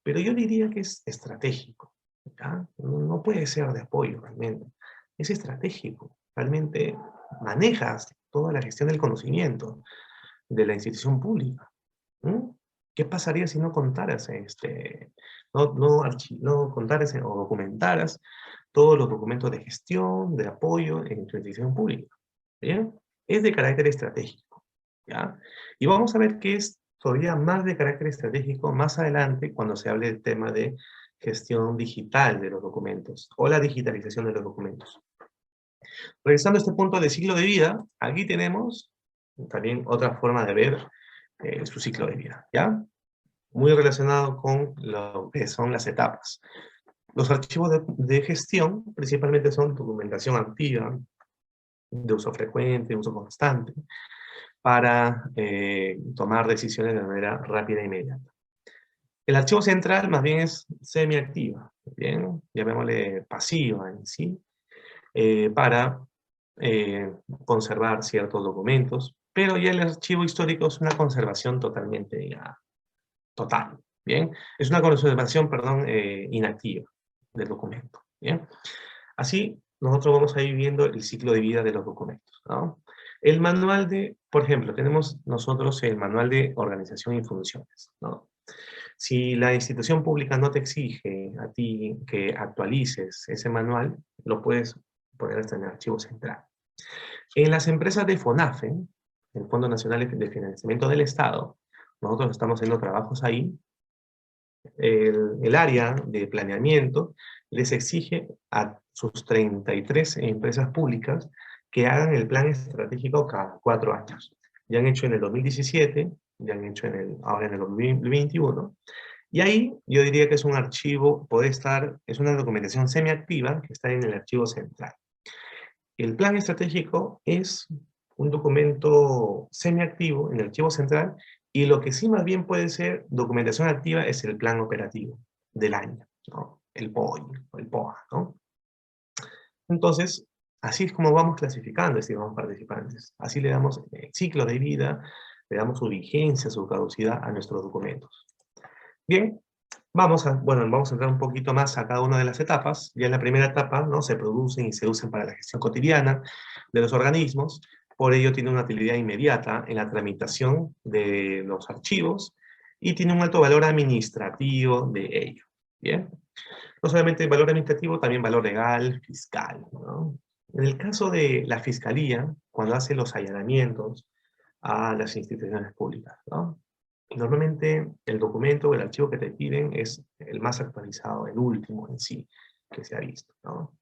Pero yo diría que es estratégico, ¿ya? No puede ser de apoyo realmente, es estratégico. Realmente manejas toda la gestión del conocimiento de la institución pública. ¿Mm? ¿Qué pasaría si no contaras, no contaras o documentaras todos los documentos de gestión, de apoyo en tu institución pública? ¿Bien? Es de carácter estratégico, ¿ya? Y vamos a ver qué es todavía más de carácter estratégico más adelante cuando se hable del tema de gestión digital de los documentos o la digitalización de los documentos. Regresando a este punto de ciclo de vida, aquí tenemos también otra forma de ver su ciclo de vida, ¿ya? Muy relacionado con lo que son las etapas. Los archivos de gestión principalmente son documentación activa, de uso frecuente, de uso constante, para tomar decisiones de manera rápida e inmediata. El archivo central más bien es semiactiva, ¿bien? Llamémosle pasiva en sí, para conservar ciertos documentos, pero ya el archivo histórico es una conservación totalmente ya, total, ¿bien? Es una conservación, perdón, inactiva del documento, ¿bien? Así, nosotros vamos a ir viendo el ciclo de vida de los documentos, ¿no? El manual por ejemplo, tenemos nosotros el manual de organización y funciones, ¿no? Si la institución pública no te exige a ti que actualices ese manual, lo puedes poner hasta en el archivo central. En las empresas de FONAFE, el Fondo Nacional de Financiamiento del Estado, nosotros estamos haciendo trabajos ahí, el área de planeamiento les exige a sus 33 empresas públicas que hagan el plan estratégico cada 4 años. Ya han hecho en el 2017, ya han hecho ahora en el 2021, y ahí yo diría que es un archivo, es una documentación semiactiva que está en el archivo central. El plan estratégico es un documento semiactivo en el archivo central, y lo que sí más bien puede ser documentación activa es el plan operativo del año, ¿no? El POI o el POA, ¿no? Entonces, así es como vamos clasificando, estimados participantes. Así le damos ciclo de vida, le damos su vigencia, su caducidad a nuestros documentos. Bien, vamos a entrar un poquito más a cada una de las etapas. Ya en la primera etapa, ¿no? Se producen y se usan para la gestión cotidiana de los organismos. Por ello tiene una utilidad inmediata en la tramitación de los archivos y tiene un alto valor administrativo de ello. Bien. No solamente valor administrativo, también valor legal, fiscal, ¿no? En el caso de la fiscalía, cuando hace los allanamientos a las instituciones públicas, ¿no? Normalmente el documento o el archivo que te piden es el más actualizado, el último en sí que se ha visto, ¿no?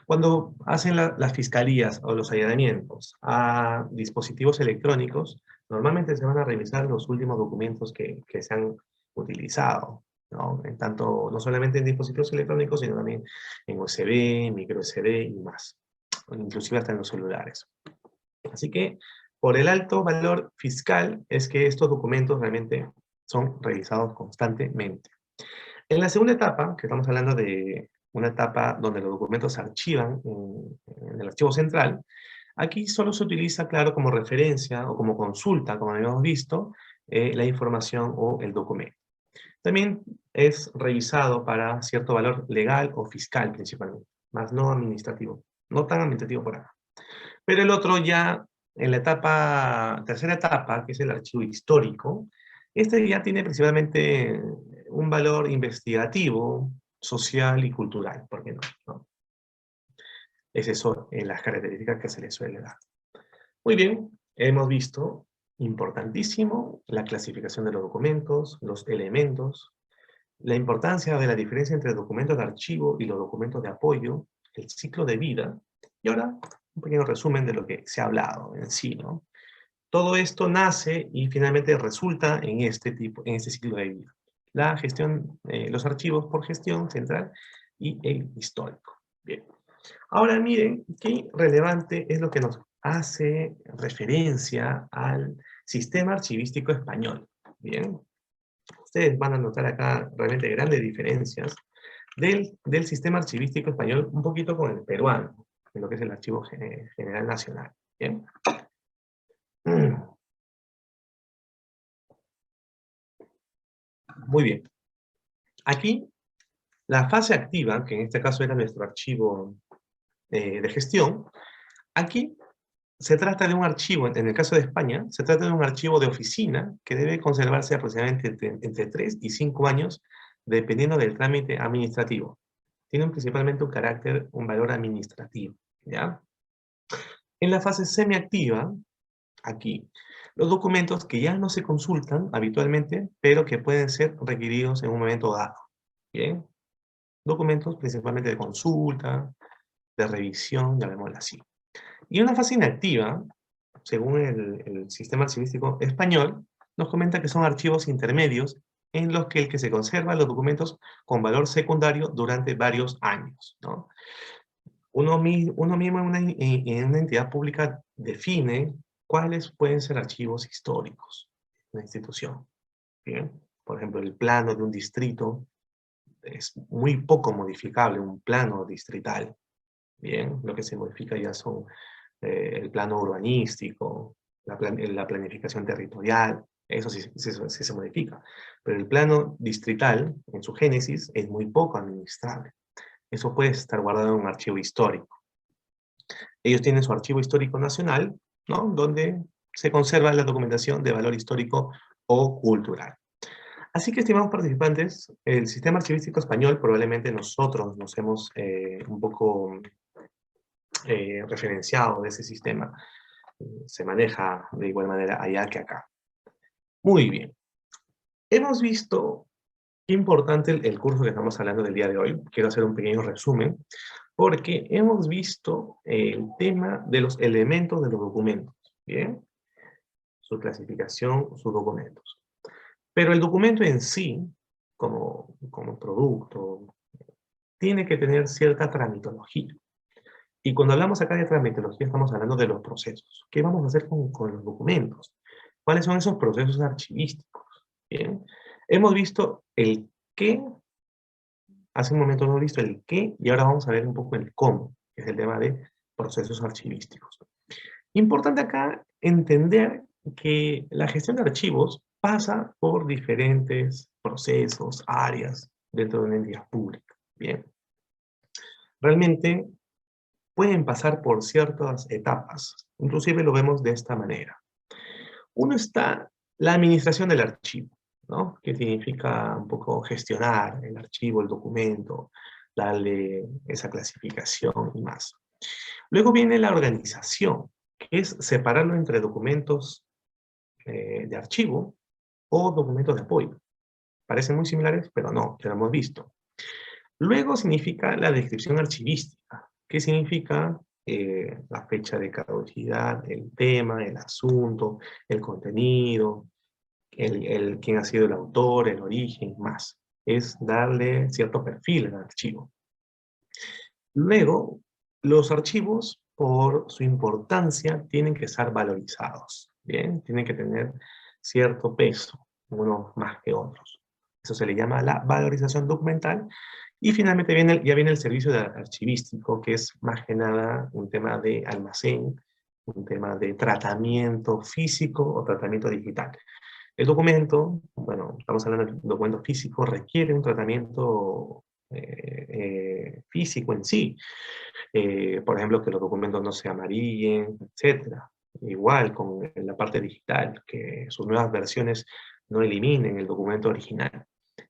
Cuando hacen las fiscalías o los allanamientos a dispositivos electrónicos, normalmente se van a revisar los últimos documentos que se han utilizado, ¿no? En tanto, no solamente en dispositivos electrónicos, sino también en USB, micro SD y más, inclusive hasta en los celulares. Así que, por el alto valor fiscal, es que estos documentos realmente son revisados constantemente. En la segunda etapa, que estamos hablando de una etapa donde los documentos se archivan en el archivo central, aquí solo se utiliza, claro, como referencia o como consulta, como habíamos visto, la información o el documento. También es revisado para cierto valor legal o fiscal principalmente, más no administrativo, no tan administrativo por acá. Pero el otro ya, en la tercera etapa, que es el archivo histórico, este ya tiene principalmente un valor investigativo, social y cultural, ¿por qué no? ¿No? Es eso en las características que se le suele dar. Muy bien, hemos visto, importantísimo, la clasificación de los documentos, los elementos, la importancia de la diferencia entre documentos de archivo y los documentos de apoyo, el ciclo de vida, y ahora un pequeño resumen de lo que se ha hablado en sí, ¿no? Todo esto nace y finalmente resulta en este ciclo de vida. La gestión, los archivos por gestión central y el histórico. Bien. Ahora miren qué relevante es lo que nos hace referencia al sistema archivístico español. Bien. Ustedes van a notar acá realmente grandes diferencias del sistema archivístico español un poquito con el peruano, en lo que es el Archivo General Nacional. ¿Bien? Muy bien. Aquí, la fase activa, que en este caso era nuestro archivo de gestión, aquí se trata de un archivo, en el caso de España, se trata de un archivo de oficina que debe conservarse aproximadamente entre 3 y 5 años, dependiendo del trámite administrativo. Tienen principalmente un valor administrativo, ¿ya? En la fase semiactiva, aquí, los documentos que ya no se consultan habitualmente, pero que pueden ser requeridos en un momento dado, ¿bien? Documentos principalmente de consulta, de revisión, llamémoslo así. Y una fase inactiva, según el sistema archivístico español, nos comenta que son archivos intermedios en los que el que se conserva los documentos con valor secundario durante varios años, ¿no? Uno mismo en una entidad pública define cuáles pueden ser archivos históricos de la institución. ¿Bien? Por ejemplo, el plano de un distrito es muy poco modificable, un plano distrital. Bien, lo que se modifica ya son el plano urbanístico, la planificación territorial, eso sí se modifica. Pero el plano distrital, en su génesis, es muy poco administrable. Eso puede estar guardado en un archivo histórico. Ellos tienen su archivo histórico nacional, ¿no? Donde se conserva la documentación de valor histórico o cultural. Así que, estimados participantes, el sistema archivístico español, probablemente nosotros nos hemos un poco referenciado de ese sistema. Se maneja de igual manera allá que acá. Muy bien. Hemos visto Qué importante el curso que estamos hablando del día de hoy. Quiero hacer un pequeño resumen, porque hemos visto el tema de los elementos de los documentos, ¿bien? Su clasificación, sus documentos. Pero el documento en sí, como producto, tiene que tener cierta tramitología. Y cuando hablamos acá de tramitología, estamos hablando de los procesos. ¿Qué vamos a hacer con los documentos? ¿Cuáles son esos procesos archivísticos? Bien. Hemos visto el qué, hace un momento hemos visto el qué, y ahora vamos a ver un poco el cómo, que es el tema de procesos archivísticos. Importante acá entender que la gestión de archivos pasa por diferentes procesos, áreas dentro de una entidad pública. Bien. Realmente pueden pasar por ciertas etapas. Inclusive lo vemos de esta manera. Uno está la administración del archivo, ¿no? Que significa un poco gestionar el archivo, el documento, darle esa clasificación y más. Luego viene la organización, que es separarlo entre documentos de archivo o documentos de apoyo. Parecen muy similares, pero no, ya lo hemos visto. Luego significa la descripción archivística, que significa la fecha de caducidad, el tema, el asunto, el contenido, quién ha sido el autor, el origen, más. Es darle cierto perfil al archivo. Luego, los archivos, por su importancia, tienen que ser valorizados, ¿bien? Tienen que tener cierto peso, unos más que otros. Eso se le llama la valorización documental. Y finalmente ya viene el servicio de archivístico, que es más que nada un tema de almacén, un tema de tratamiento físico o tratamiento digital. El documento, bueno, estamos hablando de documento físico, requiere un tratamiento físico en sí. Por ejemplo, que los documentos no se amarillen, etcétera. Igual con la parte digital, que sus nuevas versiones no eliminen el documento original.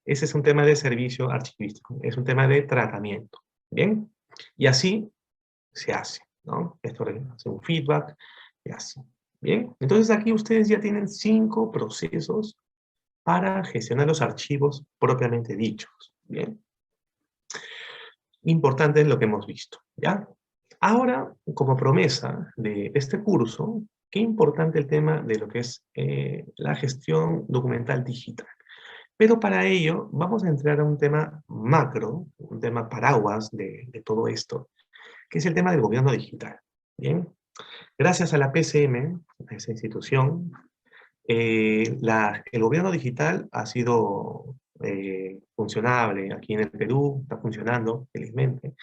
Ese es un tema de servicio archivístico, es un tema de tratamiento. ¿Bien? Y así se hace, ¿no? Esto hace un feedback y así. ¿Bien? Entonces aquí ustedes ya tienen 5 procesos para gestionar los archivos propiamente dichos. ¿Bien? Importante es lo que hemos visto, ¿ya? Ahora, como promesa de este curso, qué importante el tema de lo que es la gestión documental digital. Pero para ello vamos a entrar a un tema macro, un tema paraguas de todo esto, que es el tema del gobierno digital. ¿Bien? Gracias a la PCM, a esa institución, el gobierno digital ha sido funcionable aquí en el Perú, está funcionando felizmente.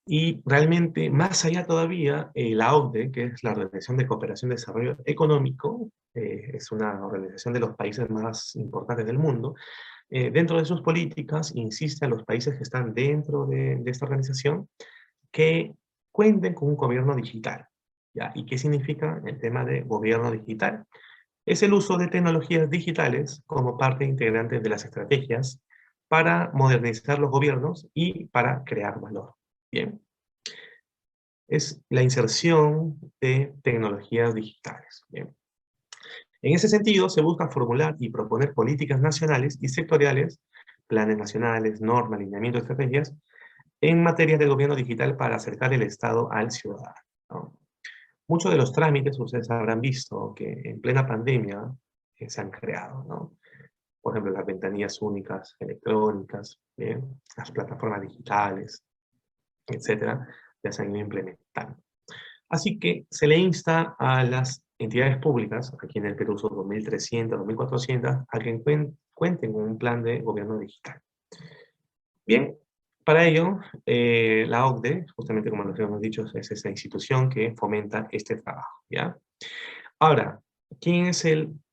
Y realmente, más allá todavía, la OCDE, que es la Organización de Cooperación y Desarrollo Económico, es una organización de los países más importantes del mundo, dentro de sus políticas insiste a los países que están dentro de esta organización que cuenten con un gobierno digital. ¿Ya? ¿Y qué significa el tema de gobierno digital? Es el uso de tecnologías digitales como parte integrante de las estrategias para modernizar los gobiernos y para crear valor. Bien. Es la inserción de tecnologías digitales. Bien. En ese sentido, se busca formular y proponer políticas nacionales y sectoriales, planes nacionales, normas, alineamientos, estrategias, en materia de gobierno digital para acercar el Estado al ciudadano, ¿no? Muchos de los trámites, ustedes habrán visto que en plena pandemia se han creado, ¿no? Por ejemplo, las ventanillas únicas electrónicas, ¿bien? Las plataformas digitales, etcétera, ya se han ido implementando. Así que se le insta a las entidades públicas, aquí en el Perú son 2.300, 2.400, a que cuenten con un plan de gobierno digital. Bien, para ello, la OCDE, justamente como nos hemos dicho, es esa institución que fomenta este trabajo, ¿ya? Ahora, ¿quién es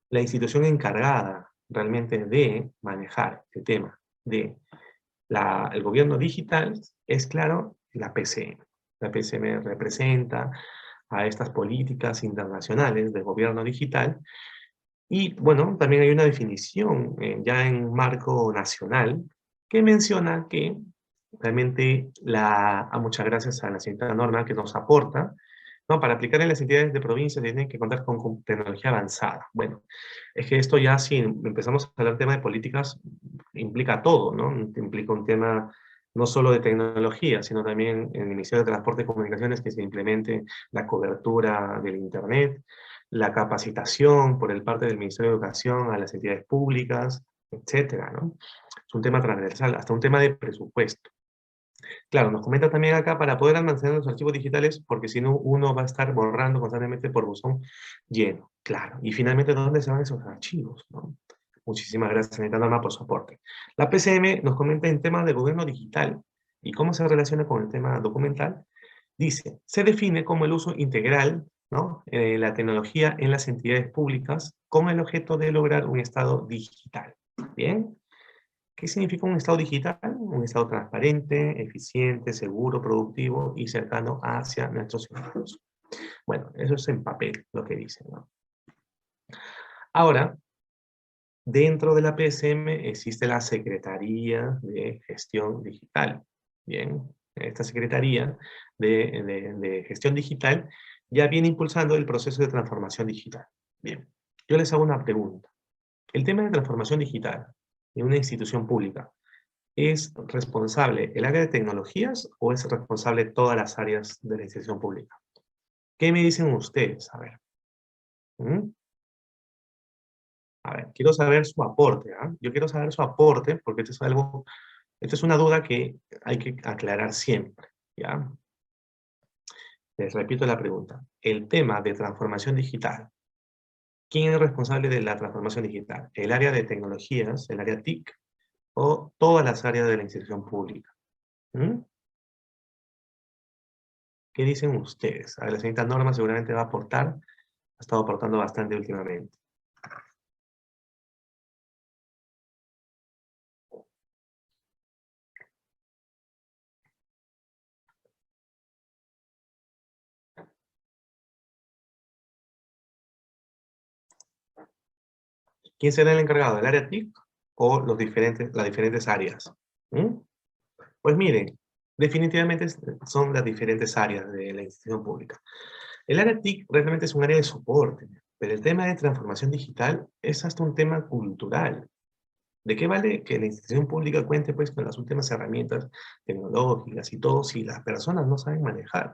la institución encargada realmente de manejar el tema de el gobierno digital? Es claro, la PCM. La PCM representa a estas políticas internacionales de gobierno digital. Y bueno, también hay una definición ya en marco nacional que menciona que realmente, muchas gracias a la señorita Norma que nos aporta, ¿no? Para aplicar en las entidades de provincia tienen que contar con tecnología avanzada. Bueno, es que esto ya si empezamos a hablar del tema de políticas, implica todo, ¿no? Implica un tema no solo de tecnología, sino también en el Ministerio de Transporte y Comunicaciones que se implemente la cobertura del Internet, la capacitación por el parte del Ministerio de Educación a las entidades públicas, etcétera, ¿no? Es un tema transversal, hasta un tema de presupuesto. Claro, nos comenta también acá para poder almacenar los archivos digitales, porque si no, uno va a estar borrando constantemente por buzón lleno. Claro, y finalmente, ¿dónde se van esos archivos, no? Muchísimas gracias, señorita Norma, por su aporte. La PCM nos comenta en tema de gobierno digital y cómo se relaciona con el tema documental. Dice, se define como el uso integral, ¿no?, la tecnología en las entidades públicas con el objeto de lograr un estado digital. ¿Bien? ¿Qué significa un estado digital? Un estado transparente, eficiente, seguro, productivo y cercano hacia nuestros ciudadanos. Bueno, eso es en papel lo que dice, ¿no? Ahora, dentro de la PSM existe la Secretaría de Gestión Digital. Bien, esta Secretaría de Gestión Digital ya viene impulsando el proceso de transformación digital. Bien, yo les hago una pregunta. El tema de transformación digital en una institución pública, ¿es responsable el área de tecnologías o es responsable todas las áreas de la institución pública? ¿Qué me dicen ustedes? A ver. ¿Mm? A ver, quiero saber su aporte, ¿ah? Yo quiero saber su aporte porque esto es algo, esta es una duda que hay que aclarar siempre, ¿ya? Les repito la pregunta. El tema de transformación digital, ¿quién es responsable de la transformación digital? ¿El área de tecnologías, el área TIC, o todas las áreas de la institución pública? ¿Mm? ¿Qué dicen ustedes? A ver, la señorita Norma seguramente va a aportar, ha estado aportando bastante últimamente. ¿Quién será el encargado? ¿El área TIC o las diferentes áreas? ¿Mm? Pues miren, definitivamente son las diferentes áreas de la institución pública. El área TIC realmente es un área de soporte, pero el tema de transformación digital es hasta un tema cultural. ¿De qué vale que la institución pública cuente pues con las últimas herramientas tecnológicas y todo si las personas no saben manejar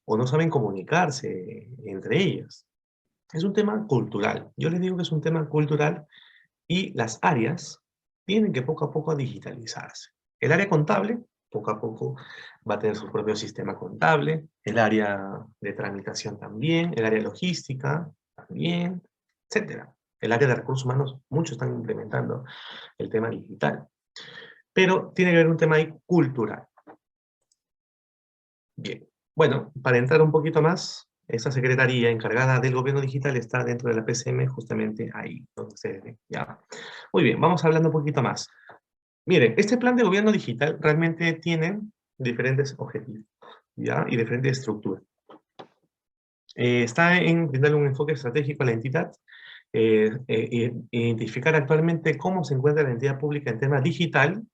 o no saben comunicarse entre ellas? Es un tema cultural. Yo les digo que es un tema cultural y las áreas tienen que poco a poco digitalizarse. El área contable, poco a poco, va a tener su propio sistema contable, el área de tramitación también, el área logística también, etcétera. El área de recursos humanos, muchos están implementando el tema digital. Pero tiene que haber un tema ahí cultural. Bien. Bueno, para entrar un poquito más, esa secretaría encargada del gobierno digital está dentro de la PCM, justamente ahí, donde ustedes ven, ¿ya? Muy bien, vamos hablando un poquito más. Miren, este plan de gobierno digital realmente tiene diferentes objetivos, ¿ya? Y diferentes estructuras. Está en brindarle un enfoque estratégico a la entidad, identificar actualmente cómo se encuentra la entidad pública en tema digital,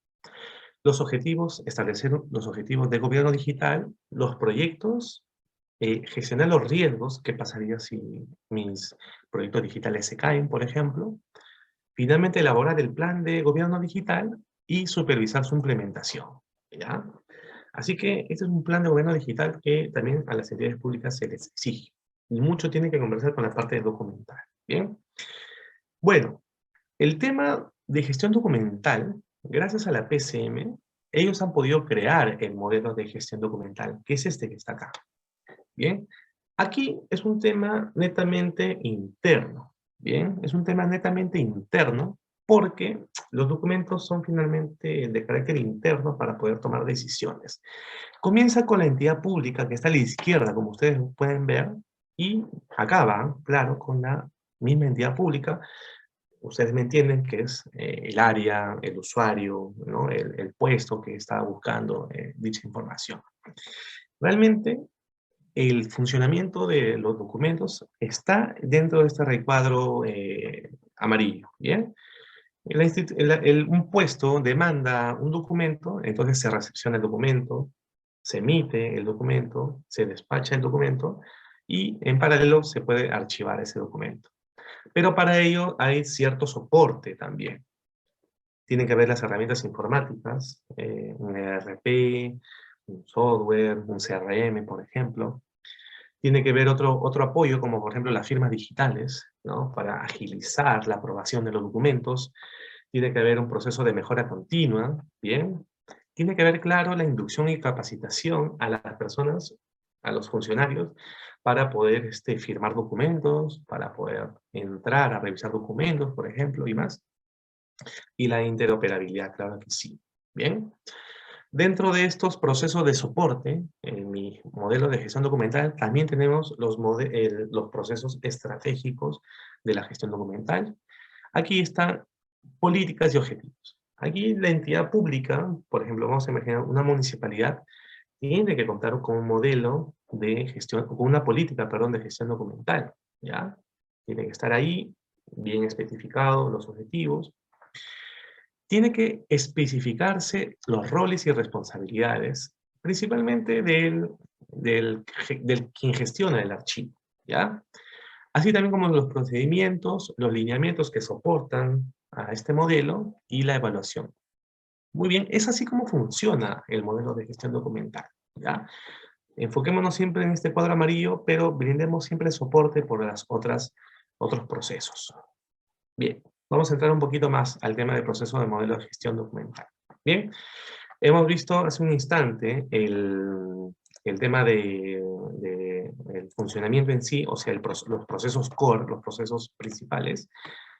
los objetivos, establecer los objetivos de gobierno digital, los proyectos, gestionar los riesgos, qué pasaría si mis proyectos digitales se caen, por ejemplo. Finalmente, elaborar el plan de gobierno digital y supervisar su implementación, ¿ya? Así que este es un plan de gobierno digital que también a las entidades públicas se les exige. Y mucho tiene que conversar con la parte documental, ¿bien? Bueno, el tema de gestión documental, gracias a la PCM, ellos han podido crear el modelo de gestión documental, que es este que está acá. Bien, aquí es un tema netamente interno. Bien, es un tema netamente interno porque los documentos son finalmente de carácter interno para poder tomar decisiones. Comienza con la entidad pública que está a la izquierda, como ustedes pueden ver, y acaba, claro, con la misma entidad pública. Ustedes me entienden que es el área, el usuario, ¿no? El puesto que está buscando dicha información. Realmente, el funcionamiento de los documentos está dentro de este recuadro amarillo, ¿bien? Un puesto demanda un documento, entonces se recepciona el documento, se emite el documento, se despacha el documento y en paralelo se puede archivar ese documento. Pero para ello hay cierto soporte también. Tienen que haber las herramientas informáticas, un ERP, un software, un CRM, por ejemplo. Tiene que haber otro apoyo, como por ejemplo las firmas digitales, ¿no? Para agilizar la aprobación de los documentos. Tiene que haber un proceso de mejora continua, ¿bien? Tiene que haber, claro, la inducción y capacitación a las personas, a los funcionarios, para poder firmar documentos, para poder entrar a revisar documentos, por ejemplo, y más. Y la interoperabilidad, claro que sí. Bien. Dentro de estos procesos de soporte, en mi modelo de gestión documental, también tenemos los procesos estratégicos de la gestión documental. Aquí están políticas y objetivos. Aquí la entidad pública, por ejemplo, vamos a imaginar una municipalidad, tiene que contar con un modelo de gestión, con una política, perdón, de gestión documental, ¿ya? Tiene que estar ahí, bien especificados los objetivos. Tiene que especificarse los roles y responsabilidades, principalmente del quien gestiona el archivo, ¿ya? Así también como los procedimientos, los lineamientos que soportan a este modelo y la evaluación. Muy bien, es así como funciona el modelo de gestión documental, ¿ya? Enfoquémonos siempre en este cuadro amarillo, pero brindemos siempre soporte por otros procesos. Bien, vamos a entrar un poquito más al tema del proceso de modelo de gestión documental. Bien, hemos visto hace un instante el tema el funcionamiento en sí, o sea, los procesos core, los procesos principales.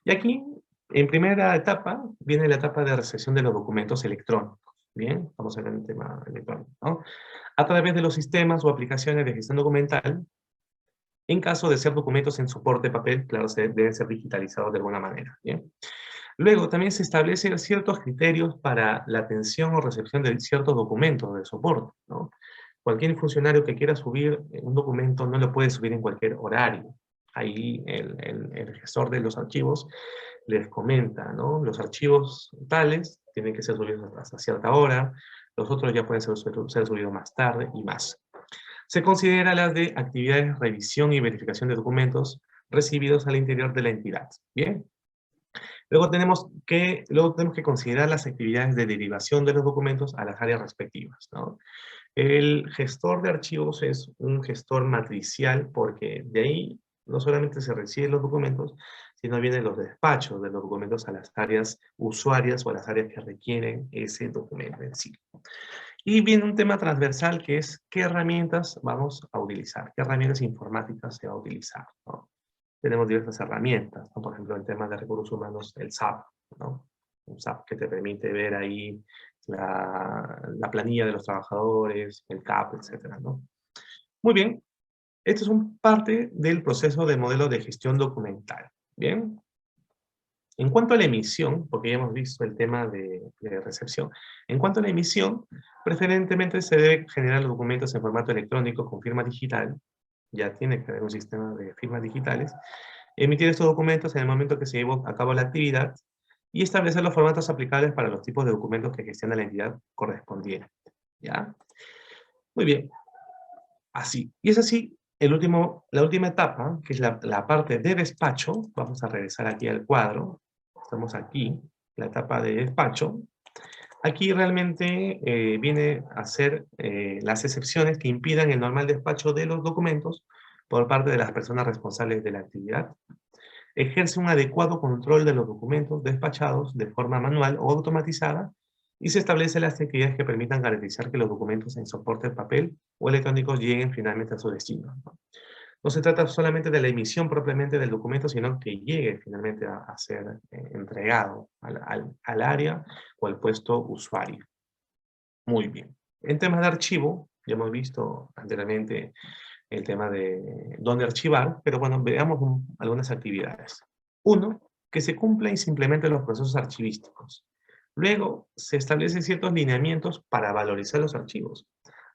Y aquí, en primera etapa, viene la etapa de recepción de los documentos electrónicos. Bien, vamos a ver el tema electrónico, ¿no? A través de los sistemas o aplicaciones de gestión documental, en caso de ser documentos en soporte de papel, claro, deben ser digitalizados de alguna manera. ¿Bien? Luego, también se establecen ciertos criterios para la atención o recepción de ciertos documentos de soporte, ¿no? Cualquier funcionario que quiera subir un documento no lo puede subir en cualquier horario. Ahí el gestor de los archivos les comenta, ¿no? Los archivos tales tienen que ser subidos hasta cierta hora, los otros ya pueden ser subidos más tarde y más. Se considera las de actividades de revisión y verificación de documentos recibidos al interior de la entidad. Bien. Luego tenemos que considerar las actividades de derivación de los documentos a las áreas respectivas, ¿no? El gestor de archivos es un gestor matricial porque de ahí no solamente se reciben los documentos, sino vienen los despachos de los documentos a las áreas usuarias o a las áreas que requieren ese documento en sí. Y viene un tema transversal que es qué herramientas vamos a utilizar, qué herramientas informáticas se va a utilizar, ¿no? Tenemos diversas herramientas, ¿no? Por ejemplo, en temas de recursos humanos, el SAP, ¿no? Un SAP que te permite ver ahí la planilla de los trabajadores, el CAP, etcétera, ¿no? Muy bien, esto es un parte del proceso de modelo de gestión documental, ¿bien? En cuanto a la emisión, porque ya hemos visto el tema de recepción, en cuanto a la emisión, preferentemente se debe generar los documentos en formato electrónico con firma digital, ya tiene que haber un sistema de firmas digitales, emitir estos documentos en el momento que se lleve a cabo la actividad y establecer los formatos aplicables para los tipos de documentos que gestiona la entidad correspondiente, ¿ya? Muy bien, así. Y es así, la última etapa, que es la parte de despacho, vamos a regresar aquí al cuadro, estamos aquí, la etapa de despacho. Aquí realmente viene a ser las excepciones que impidan el normal despacho de los documentos por parte de las personas responsables de la actividad. Ejerce un adecuado control de los documentos despachados de forma manual o automatizada y se establecen las actividades que permitan garantizar que los documentos en soporte de papel o electrónicos lleguen finalmente a su destino, ¿no? No se trata solamente de la emisión propiamente del documento, sino que llegue finalmente a ser entregado al área o al puesto usuario. Muy bien. En temas de archivo, ya hemos visto anteriormente el tema de dónde archivar, pero bueno, veamos algunas actividades. Uno, que se cumplan y se implementen los procesos archivísticos. Luego, se establecen ciertos lineamientos para valorizar los archivos.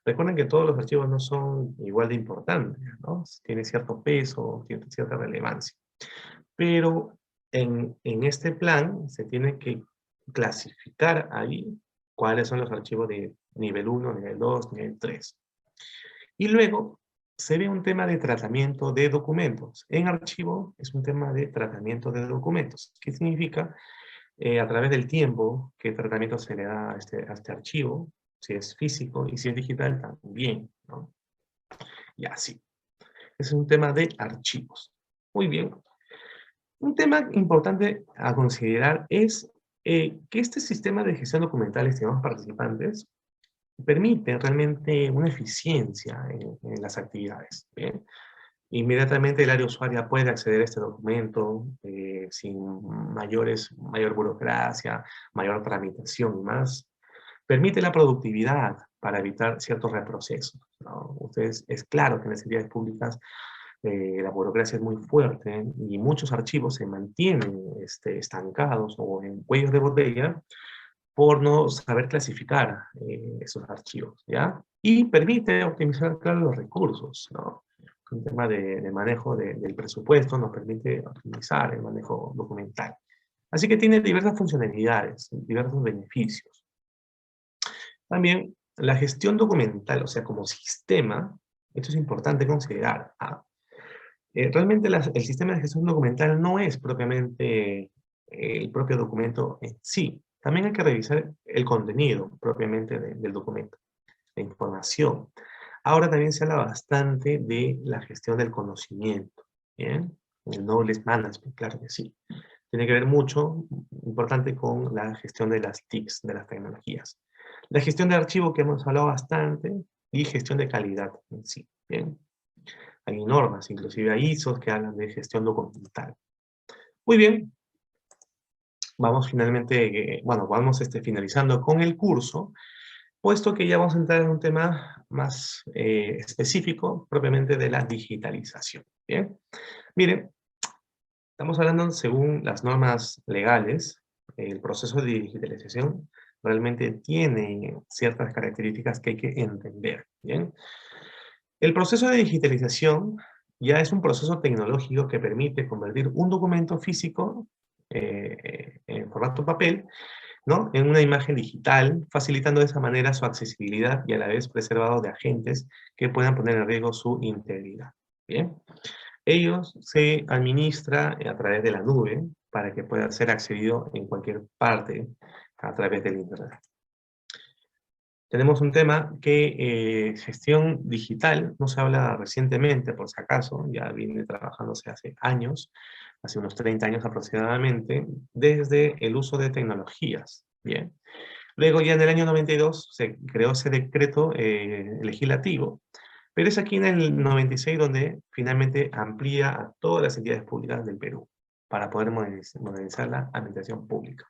Recuerden que todos los archivos no son igual de importantes, ¿no? Tienen cierto peso, tienen cierta relevancia. Pero en este plan se tiene que clasificar ahí cuáles son los archivos de nivel 1, nivel 2, nivel 3. Y luego se ve un tema de tratamiento de documentos. En archivo es un tema de tratamiento de documentos. ¿Qué significa? a través del tiempo, qué tratamiento se le da a este archivo, si es físico y si es digital también, ¿no? Y así. Ese es un tema de archivos. Muy bien. Un tema importante a considerar es que este sistema de gestión documental, estimados participantes, permite realmente una eficiencia en las actividades. ¿Bien? Inmediatamente el área usuaria puede acceder a este documento sin mayor burocracia, mayor tramitación y más. Permite la productividad para evitar ciertos reprocesos, ¿no? Ustedes, es claro que en las entidades públicas la burocracia es muy fuerte y muchos archivos se mantienen estancados o en cuellos de botella por no saber clasificar esos archivos, ¿ya? Y permite optimizar, claro, los recursos, ¿no? Un tema de manejo del presupuesto nos permite optimizar el manejo documental. Así que tiene diversas funcionalidades, diversos beneficios. También la gestión documental, o sea, como sistema, esto es importante considerar. Realmente el sistema de gestión documental no es propiamente el propio documento en sí. También hay que revisar el contenido propiamente del documento, la información. Ahora también se habla bastante de la gestión del conocimiento, ¿bien? El knowledge management, claro que sí. Tiene que ver mucho, importante, con la gestión de las TICs, de las tecnologías. La gestión de archivo, que hemos hablado bastante, y gestión de calidad en sí, ¿bien? Hay normas, inclusive hay ISOs que hablan de gestión documental. Muy bien, vamos finalmente, bueno, vamos finalizando con el curso, puesto que ya vamos a entrar en un tema más específico, propiamente de la digitalización. Bien, miren, estamos hablando según las normas legales, el proceso de digitalización realmente tiene ciertas características que hay que entender. Bien, el proceso de digitalización ya es un proceso tecnológico que permite convertir un documento físico en formato papel, ¿no?, en una imagen digital, facilitando de esa manera su accesibilidad y a la vez preservado de agentes que puedan poner en riesgo su integridad. Bien, ellos se administra a través de la nube para que pueda ser accedido en cualquier parte a través del Internet. Tenemos un tema que gestión digital, no se habla recientemente, por si acaso, ya viene trabajándose hace años, hace unos 30 años aproximadamente, desde el uso de tecnologías. Bien. Luego ya en el año 92 se creó ese decreto legislativo, pero es aquí en el 96 donde finalmente amplía a todas las entidades públicas del Perú para poder modernizar la administración pública.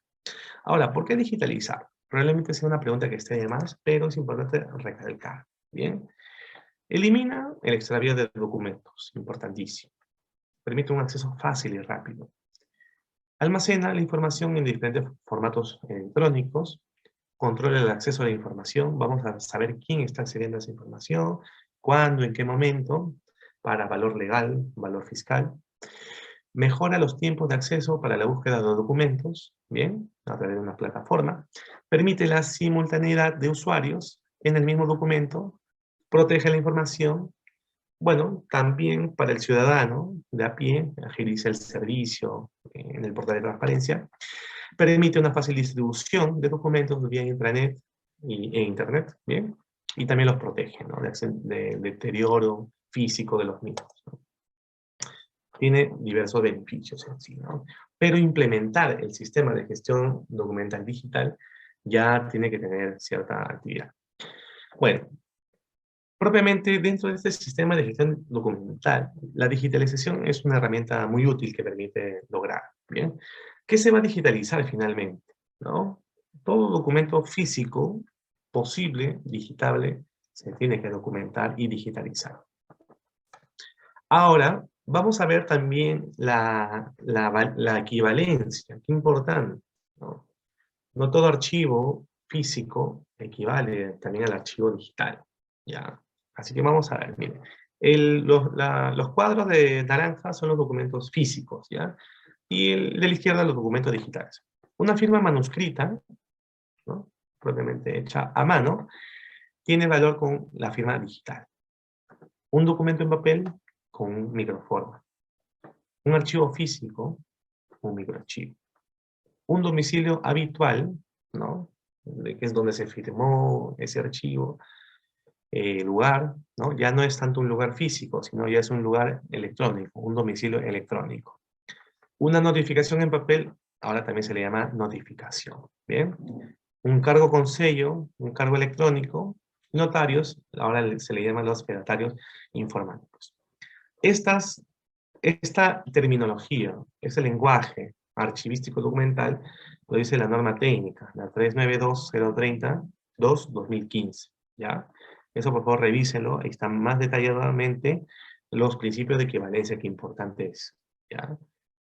Ahora, ¿por qué digitalizar? Probablemente sea una pregunta que esté de más, pero es importante recalcar. Bien, elimina el extravío de documentos, importantísimo. Permite un acceso fácil y rápido. Almacena la información en diferentes formatos electrónicos. Controla el acceso a la información. Vamos a saber quién está accediendo a esa información, cuándo, en qué momento, para valor legal, valor fiscal. Mejora los tiempos de acceso para la búsqueda de documentos, bien, a través de una plataforma. Permite la simultaneidad de usuarios en el mismo documento. Protege la información. Bueno, también para el ciudadano de a pie, agiliza el servicio en el portal de transparencia. Permite una fácil distribución de documentos vía intranet e internet, bien. Y también los protege, ¿no?, de deterioro físico de los mismos, ¿no? Tiene diversos beneficios en sí, ¿no? Pero implementar el sistema de gestión documental digital ya tiene que tener cierta actividad. Bueno, propiamente dentro de este sistema de gestión documental, la digitalización es una herramienta muy útil que permite lograr, ¿bien? ¿Qué se va a digitalizar finalmente? ¿No? Todo documento físico posible, digitable, se tiene que documentar y digitalizar. Ahora, vamos a ver también la equivalencia, qué importante, ¿no? No todo archivo físico equivale también al archivo digital, ¿ya? Así que vamos a ver, miren. Los cuadros de naranja son los documentos físicos, ¿ya? Y el de la izquierda los documentos digitales. Una firma manuscrita, ¿no?, propiamente hecha a mano, tiene valor con la firma digital. Un documento en papel con un microforma. Un archivo físico, un microarchivo. un domicilio habitual, ¿no? Que es donde se firmó ese archivo, lugar, ¿no? Ya no es tanto un lugar físico, sino ya es un lugar electrónico, un domicilio electrónico. Una notificación en papel, ahora también se le llama notificación, ¿bien? Un cargo con sello, un cargo electrónico, notarios, ahora se le llaman los fedatarios informáticos. Esta terminología, ese lenguaje archivístico documental, lo dice la norma técnica, la 392.030.2/2015, ¿ya? Eso por favor revísenlo, ahí están más detalladamente los principios de equivalencia, que importante es, ¿ya?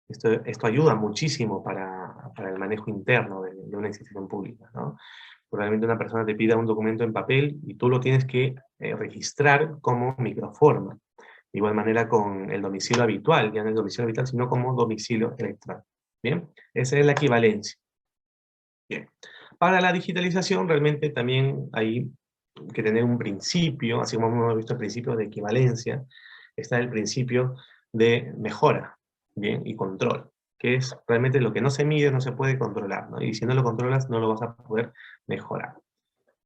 Esto ayuda muchísimo para el manejo interno de una institución pública, ¿no? Probablemente una persona te pida un documento en papel y tú lo tienes que registrar como microforma. De igual manera con el domicilio habitual, ya no el domicilio habitual, sino como domicilio electrónico. ¿Bien? Esa es la equivalencia. Bien. Para la digitalización realmente también hay que tener un principio, así como hemos visto el principio de equivalencia, está el principio de mejora, ¿bien? Y control, que es realmente lo que no se mide, no se puede controlar, ¿no? Y si no lo controlas, no lo vas a poder mejorar.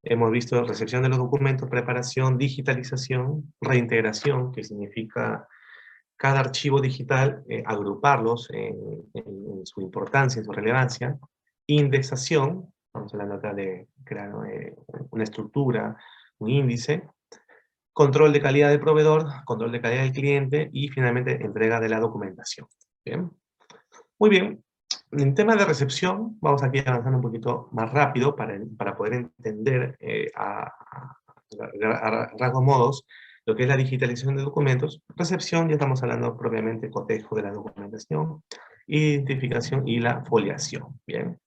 Hemos visto recepción de los documentos, preparación, digitalización, reintegración, que significa cada archivo digital, agruparlos en su importancia, en su relevancia, indexación, estamos hablando acá de crear una estructura, un índice, control de calidad del proveedor, control de calidad del cliente y finalmente entrega de la documentación. ¿Bien? Muy bien. En tema de recepción, vamos aquí avanzando un poquito más rápido para poder entender a rasgos modos lo que es la digitalización de documentos. Recepción, ya estamos hablando propiamente cotejo de la documentación, identificación y la foliación. Bien.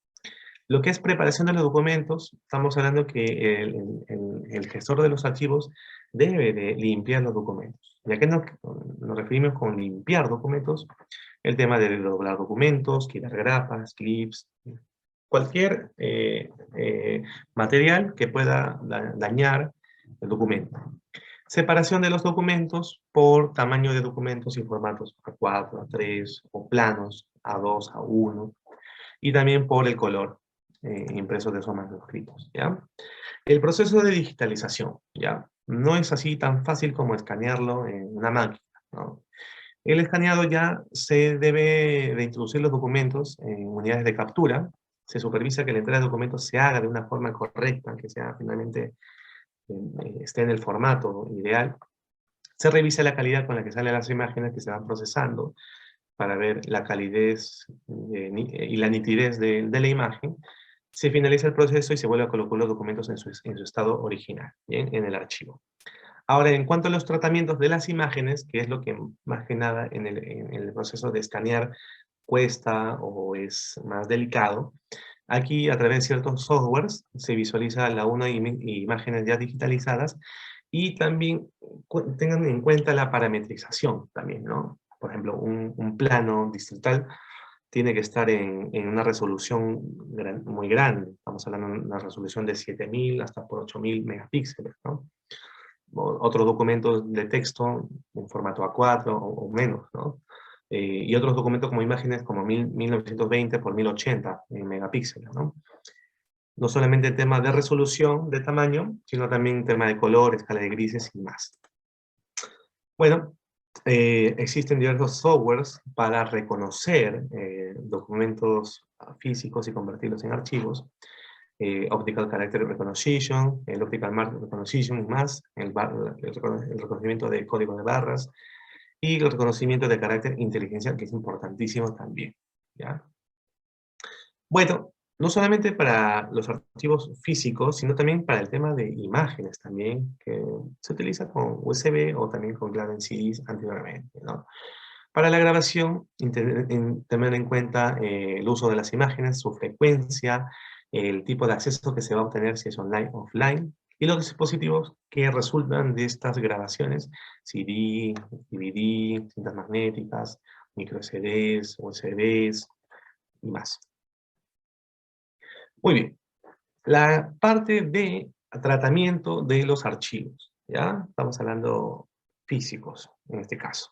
Lo que es preparación de los documentos, estamos hablando que el gestor de los archivos debe de limpiar los documentos. ¿Y a qué nos referimos con limpiar documentos? El tema de doblar documentos, quitar grapas, clips, cualquier material que pueda dañar el documento. Separación de los documentos por tamaño de documentos y formatos A4, A3 o planos A2, A1 y también por el color impreso de esos manuscritos, ¿ya? El proceso de digitalización, ¿ya? No es así tan fácil como escanearlo en una máquina, ¿no? El escaneado ya se debe de introducir los documentos en unidades de captura, se supervisa que la entrega de documentos se haga de una forma correcta, que sea finalmente esté en el formato ideal. Se revisa la calidad con la que salen las imágenes que se van procesando para ver la calidez y la nitidez de la imagen. Se finaliza el proceso y se vuelve a colocar los documentos en su estado original, ¿bien? En el archivo. Ahora, en cuanto a los tratamientos de las imágenes, que es lo que más que nada en el proceso de escanear cuesta o es más delicado, aquí a través de ciertos softwares se visualiza la una imágenes ya digitalizadas y también tengan en cuenta la parametrización también, ¿no? Por ejemplo, un plano distrital tiene que estar en una resolución muy grande. Estamos hablando de una resolución de 7000 hasta por 8000 megapíxeles, ¿no? Otros documentos de texto en formato A4 o menos, ¿no? Y otros documentos como imágenes como 1920 por 1080 megapíxeles, ¿no? No solamente el tema de resolución, de tamaño, sino también tema de color, escala de grises y más. Bueno, existen diversos softwares para reconocer documentos físicos y convertirlos en archivos. Optical Character Recognition, el Optical Mark Recognition y más, el reconocimiento de código de barras y el reconocimiento de carácter inteligencial, que es importantísimo también, ¿ya? Bueno, no solamente para los archivos físicos, sino también para el tema de imágenes también, que se utiliza con USB o también con clave en CDs anteriormente, ¿no? Para la grabación, tener en cuenta el uso de las imágenes, su frecuencia, el tipo de acceso que se va a obtener si es online o offline, y los dispositivos que resultan de estas grabaciones, CD, DVD, cintas magnéticas, micro CDs, USBs y más. Muy bien. La parte de tratamiento de los archivos, ¿ya? Estamos hablando físicos, en este caso.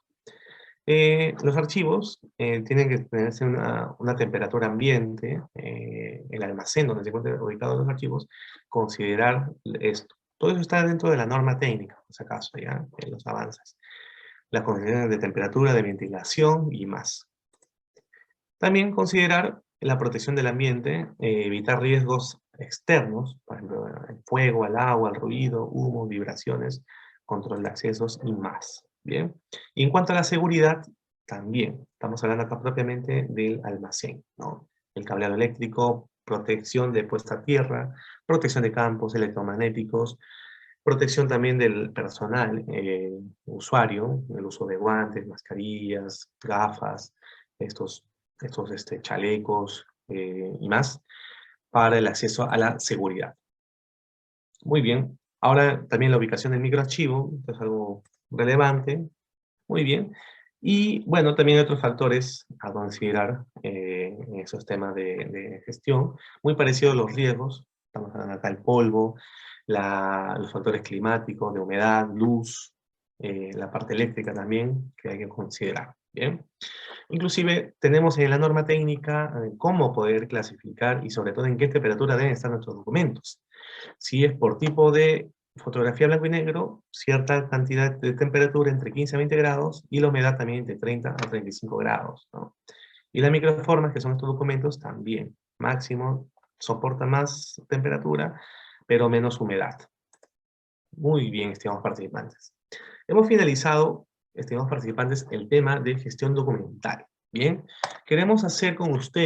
Los archivos tienen que tenerse una temperatura ambiente, el almacén donde se encuentran ubicados los archivos, considerar esto. Todo eso está dentro de la norma técnica, por si acaso, ya, en los avances. Las condiciones de temperatura, de ventilación y más. También considerar la protección del ambiente, evitar riesgos externos, por ejemplo, el fuego, el agua, el ruido, humo, vibraciones, control de accesos y más. Bien. Y en cuanto a la seguridad, también estamos hablando acá propiamente del almacén, ¿no? El cableado eléctrico, protección de puesta a tierra, protección de campos electromagnéticos, protección también del personal, usuario, el uso de guantes, mascarillas, gafas, estos chalecos y más, para el acceso a la seguridad. Muy bien. Ahora también la ubicación del microarchivo, esto es algo relevante. Muy bien. Y bueno, también hay otros factores a considerar en esos temas de gestión, muy parecidos a los riesgos. Estamos hablando acá del polvo, los factores climáticos, de humedad, luz, la parte eléctrica también, que hay que considerar. Bien. Inclusive tenemos en la norma técnica cómo poder clasificar y sobre todo en qué temperatura deben estar nuestros documentos. Si es por tipo de fotografía blanco y negro, cierta cantidad de temperatura entre 15 a 20 grados y la humedad también de 30 a 35 grados, ¿no? Y las microformas, que son estos documentos, también. Máximo, soporta más temperatura, pero menos humedad. Muy bien, estimados participantes. Hemos finalizado, estimados participantes, el tema de gestión documental. Bien, queremos hacer con ustedes